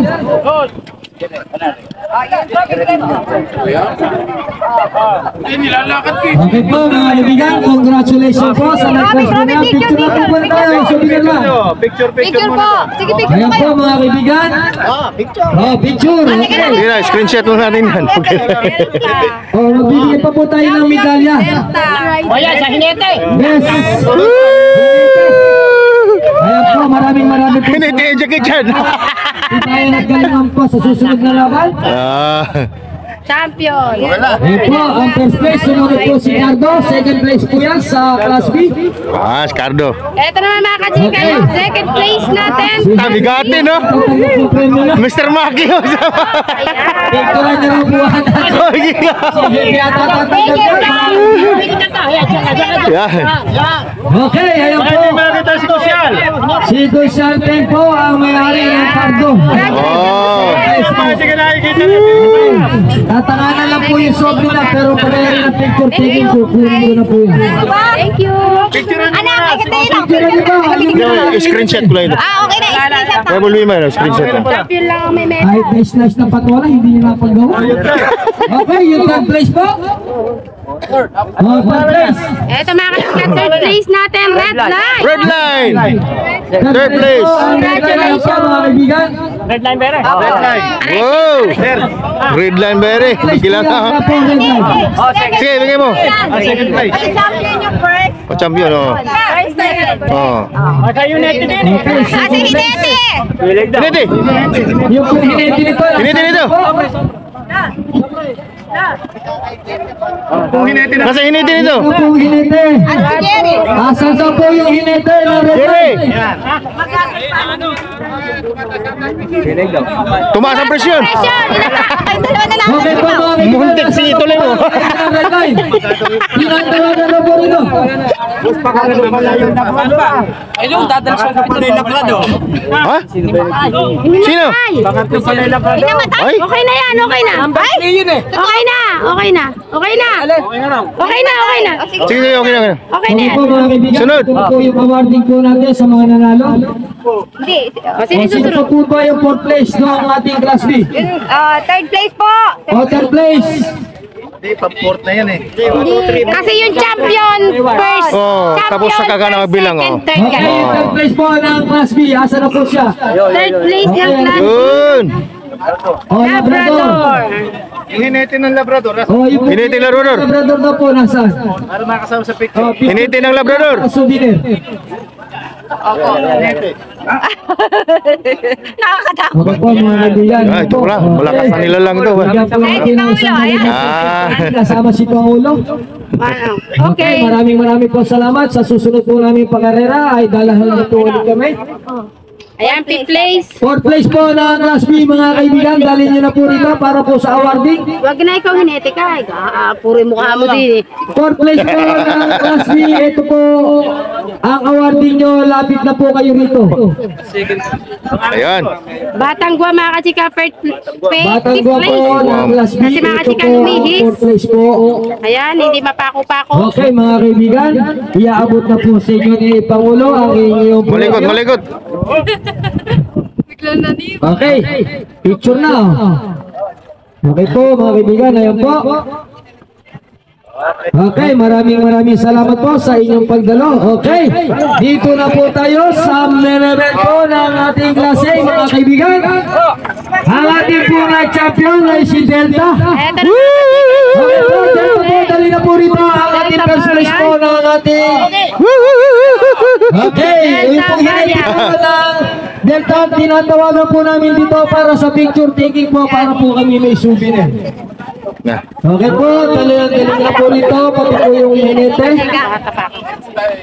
Okay po mga kaibigan, congratulations po sa nag-first na yan. Picture na po po tayo, subigan lang. Picture Picture po. Sige, picture Ayan kayo. po mga kaibigan. Oh, picture. Okay. Sige na, screenshot mo natin yan. Okay. Oh, magbibigay pa po tayo ng medalya. Ayan, sa hinete. Yes. Ayan po, maraming po. Hindi, Jackie Chan. Hindi tayo naggalingan po sa susunod na laban. Champion. Ayan po, ang first place, sumunod po si Cardo. Second place po yan sa Class B. Scardo. Ito naman mga kachika, yung second place natin. Bigati, no? Tatanggap po premyo na. Mr. Maki. Picturean niyo lang po natin. Sige, yata tatanggap po. Okay, ayan po. Si Dusante po ang may-ari ng Cardo. Tatanganan lang po yung sobre na pero pagkaya ng picture taking po, kunin na po yan. Thank you. Anak, Picture niyo ba? Screenshot ko lang ito. okay na. Screenshot na. Rebel Women, screenshot lang. Champion lang ang may medal. Kahit nice na patola, hindi nyo napagawa. Okay, yung third place po. Oh, third place. Ito mga kachika, third place natin, red light. Red line. Third place. Congratulations po mga kaibigan. Wow. Red line berry. Bigla ka, ha? Po, red line. Sige, bigay mo. Second place. Champion yung first. Champion, oh. First time. Oh. Okay, Kasi hinete. Hiniti. yung po hiniti nito. Hiniti nito. Nasa hiniti nito. Yung po hiniti. Si Jerry. Asan daw po yung hiniti ng red line? Tumaas ang presyon. Pressure. Ay, dalawa na lang. Okay po mga kaibigan. Muntik si Tuloy mo. Red line. Pinatawagan na po rin. Ha? Sino? Inamatay. Ay. Okay na yan, okay na. Ay, okay na, okay na. Okay na. Okay na, okay na. Sige, okay na. Okay na Okay yan. po mga kaibigan. Sunod. Ito po yung awarding po natin sa mga nanalo. Hindi. Sino O, sino susunod? po ba yung fourth place ng ating Class B? Third place po. O, third place. Kasi yung champion first. Oh, tapos champion, saka ka na first, magbilang, second, oh. third Okay, ka. yung third place po ng Class B. Asa na po siya? Third place ng class. Yun. O, Labrador. Labrador. Hinete ng Labrador. O, yung po- Hiniti ng Labrador. Labrador na po nasa. Para makasama sa picture. O, picture Hiniti ng Labrador. na souvenir. Nakakatakot. Okay po mga kaibigan. Ito pala. Malakas na nila lang ito. Bigyan po natin ng isang Ah. kasama si Pangulo. Okay, maraming po salamat. Sa susunod po namin pag-arera ay dalahan na po ulit kami. Ayan, fifth place. Fourth place po ng Class B mga kaibigan. Dalhin nyo na po rito para po sa awarding. Huwag na ikaw hinete ka. Puro yung mukha mo din eh. Fourth place po ng Class B. Ito po ang awarding nyo. Lapit na po kayo rito. Ayan. Batang Gua mga kachika, Batang fifth gwa po place. ng Class B. Kasi mga Ito kachika po ang lumihis. fourth place po. Ayan, hindi mapako-pako. Okay mga kaibigan. Iaabot na po sa inyo ni Pangulo ang inyong Malikot, malikot. Okay, picture na. Okay po mga kaibigan, ayan po. Okay, maraming salamat po sa inyong pagdalo. Okay, dito na po tayo sa main event po ng ating klase mga kaibigan. Ang ating po na champion ay si Delta. Eto na. Okay po, Delta po, dali na po rito ang ating first place po ng ating... Okay, yung pong hinahit po ng Delta, tinatawagan po namin dito para sa picture taking po para po kami may souvenir. Na. Okay po, taling na po rito, pati po yung hinete.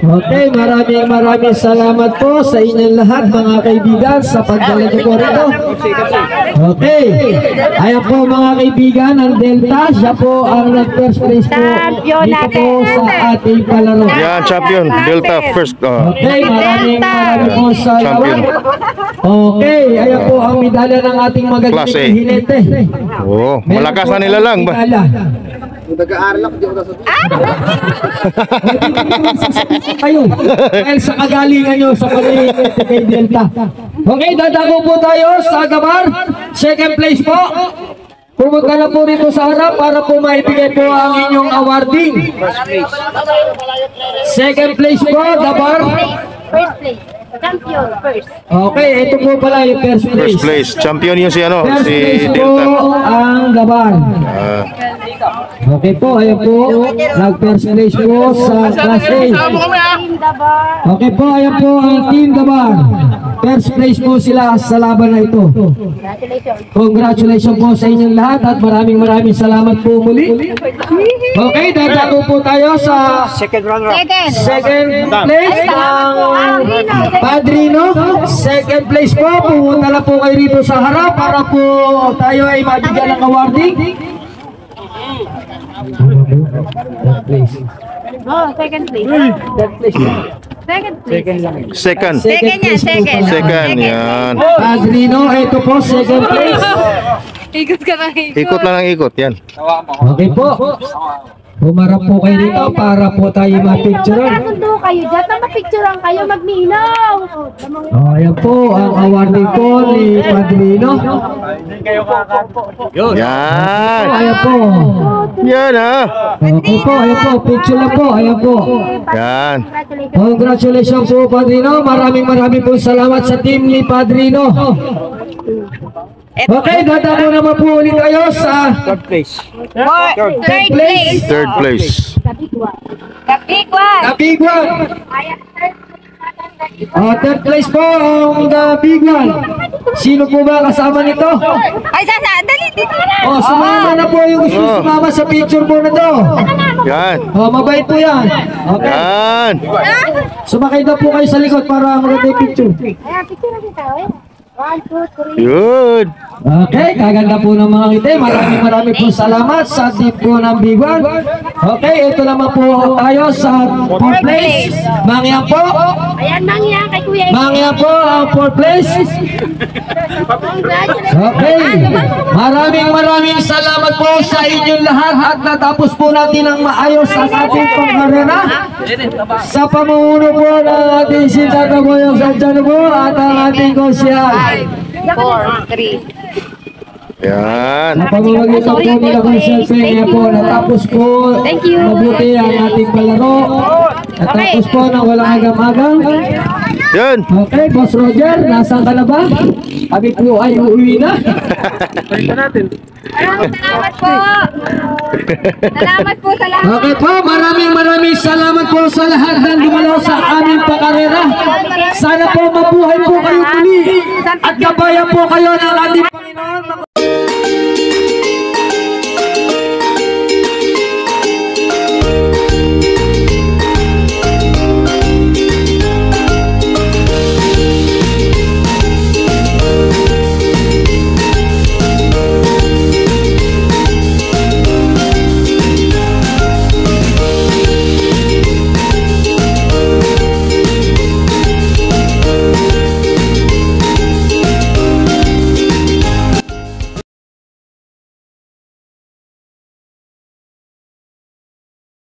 Okay, maraming salamat po sa inyong lahat mga kaibigan sa pagdala niyo po rito. Okay, ayan po mga kaibigan ng Delta, siya po ang nag-first place po dito po sa ating palaro. Yan, champion. Delta first. Okay, maraming po sa Champion. Okay, ayan po ang medalya ng ating Class A. magagandang hinete. Oh, malakas na nilalang ba? Kayo, dahil sa kagalingan nyo sa pag-iinit kay Delta. Okay, dadako po tayo sa Gabar. Second place po. Pumunta na po rito sa harap para po maibigay po ang inyong awarding. Second place po, Gabar. First place. Champion, first. Okay, ito po pala yung first place. First place. Champion yun si ano, First si place po Delta. ang Gabar. Ah, Okay po, ayan po. Nag-first place po sa Class A. Team Dabar. Okay po, ayan po ang Team Gabar. First place po sila sa laban na ito. Congratulations. Congratulations po sa inyong lahat at maraming salamat po muli. Okay, dadako po tayo sa Second runner. second place ang Padrino. Second place po, pumunta na po kayo rito sa harap para po tayo ay mabigyan ng awarding. Third place. Oh, second place. Third place. Second place. second. Second yan, second. Second, yan. Padrino, ito po, second place. Ikot ka na Ikot lang ang ikot, yan. Okay po. Humarap po kayo dito para po tayo mapicturean. Kasundo kayo dyan. Mapicturean kayo. Magminaw. Oh, ayan po, ang awarding po ni Padrino. Yan. Ayan po. Yan ha. Okay po, ayan po, picture na po, ayan po. Yan. Congratulations. Congratulations po, Padrino. Maraming po salamat sa team ni Padrino. Okay, dadako naman po ulit tayo sa Third place. Third place. Third place. The big one. third place po ang the big one. Sino po ba kasama nito? Ay, dali dito na. Oh, sumama na po yung gusto sumama sa picture po na to. Yan. Oh, mabait po yan. Okay. Yan. Sumakay na po kayo sa likod para maganda yung picture. Ayan, picture natin tayo. 1, 2, 3. Good. Okay, kaganda po ng mga ngiti. Maraming po salamat sa team po ng Big One. Okay, ito naman po tayo sa fourth place. Mangyan po. Ayan, mangyan kay Kuya. Mangyan po ang fourth place. Congratulations. Okay, maraming salamat po sa inyong lahat at natapos po natin ang maayos ang ating pangkarera sa pamumuno po ng ating Sintata Boyong Sanjano po at ang ating konsyal. 4, 3. Yan. Sa pamamagitan po nila konsyal Peña po, natapos po Thank you. mabuti ang ating palaro. Natapos po ng walang agam-agam. Yan. Okay, Boss Roger, nasaan ka na ba? Kami po ay uuwi na. Salamat po. Salamat po sa lahat. Okay po, maraming salamat po sa lahat ng dumalaw sa aming pakarera. Sana po mabuhay po kayo muli at gabayan po kayo ng ating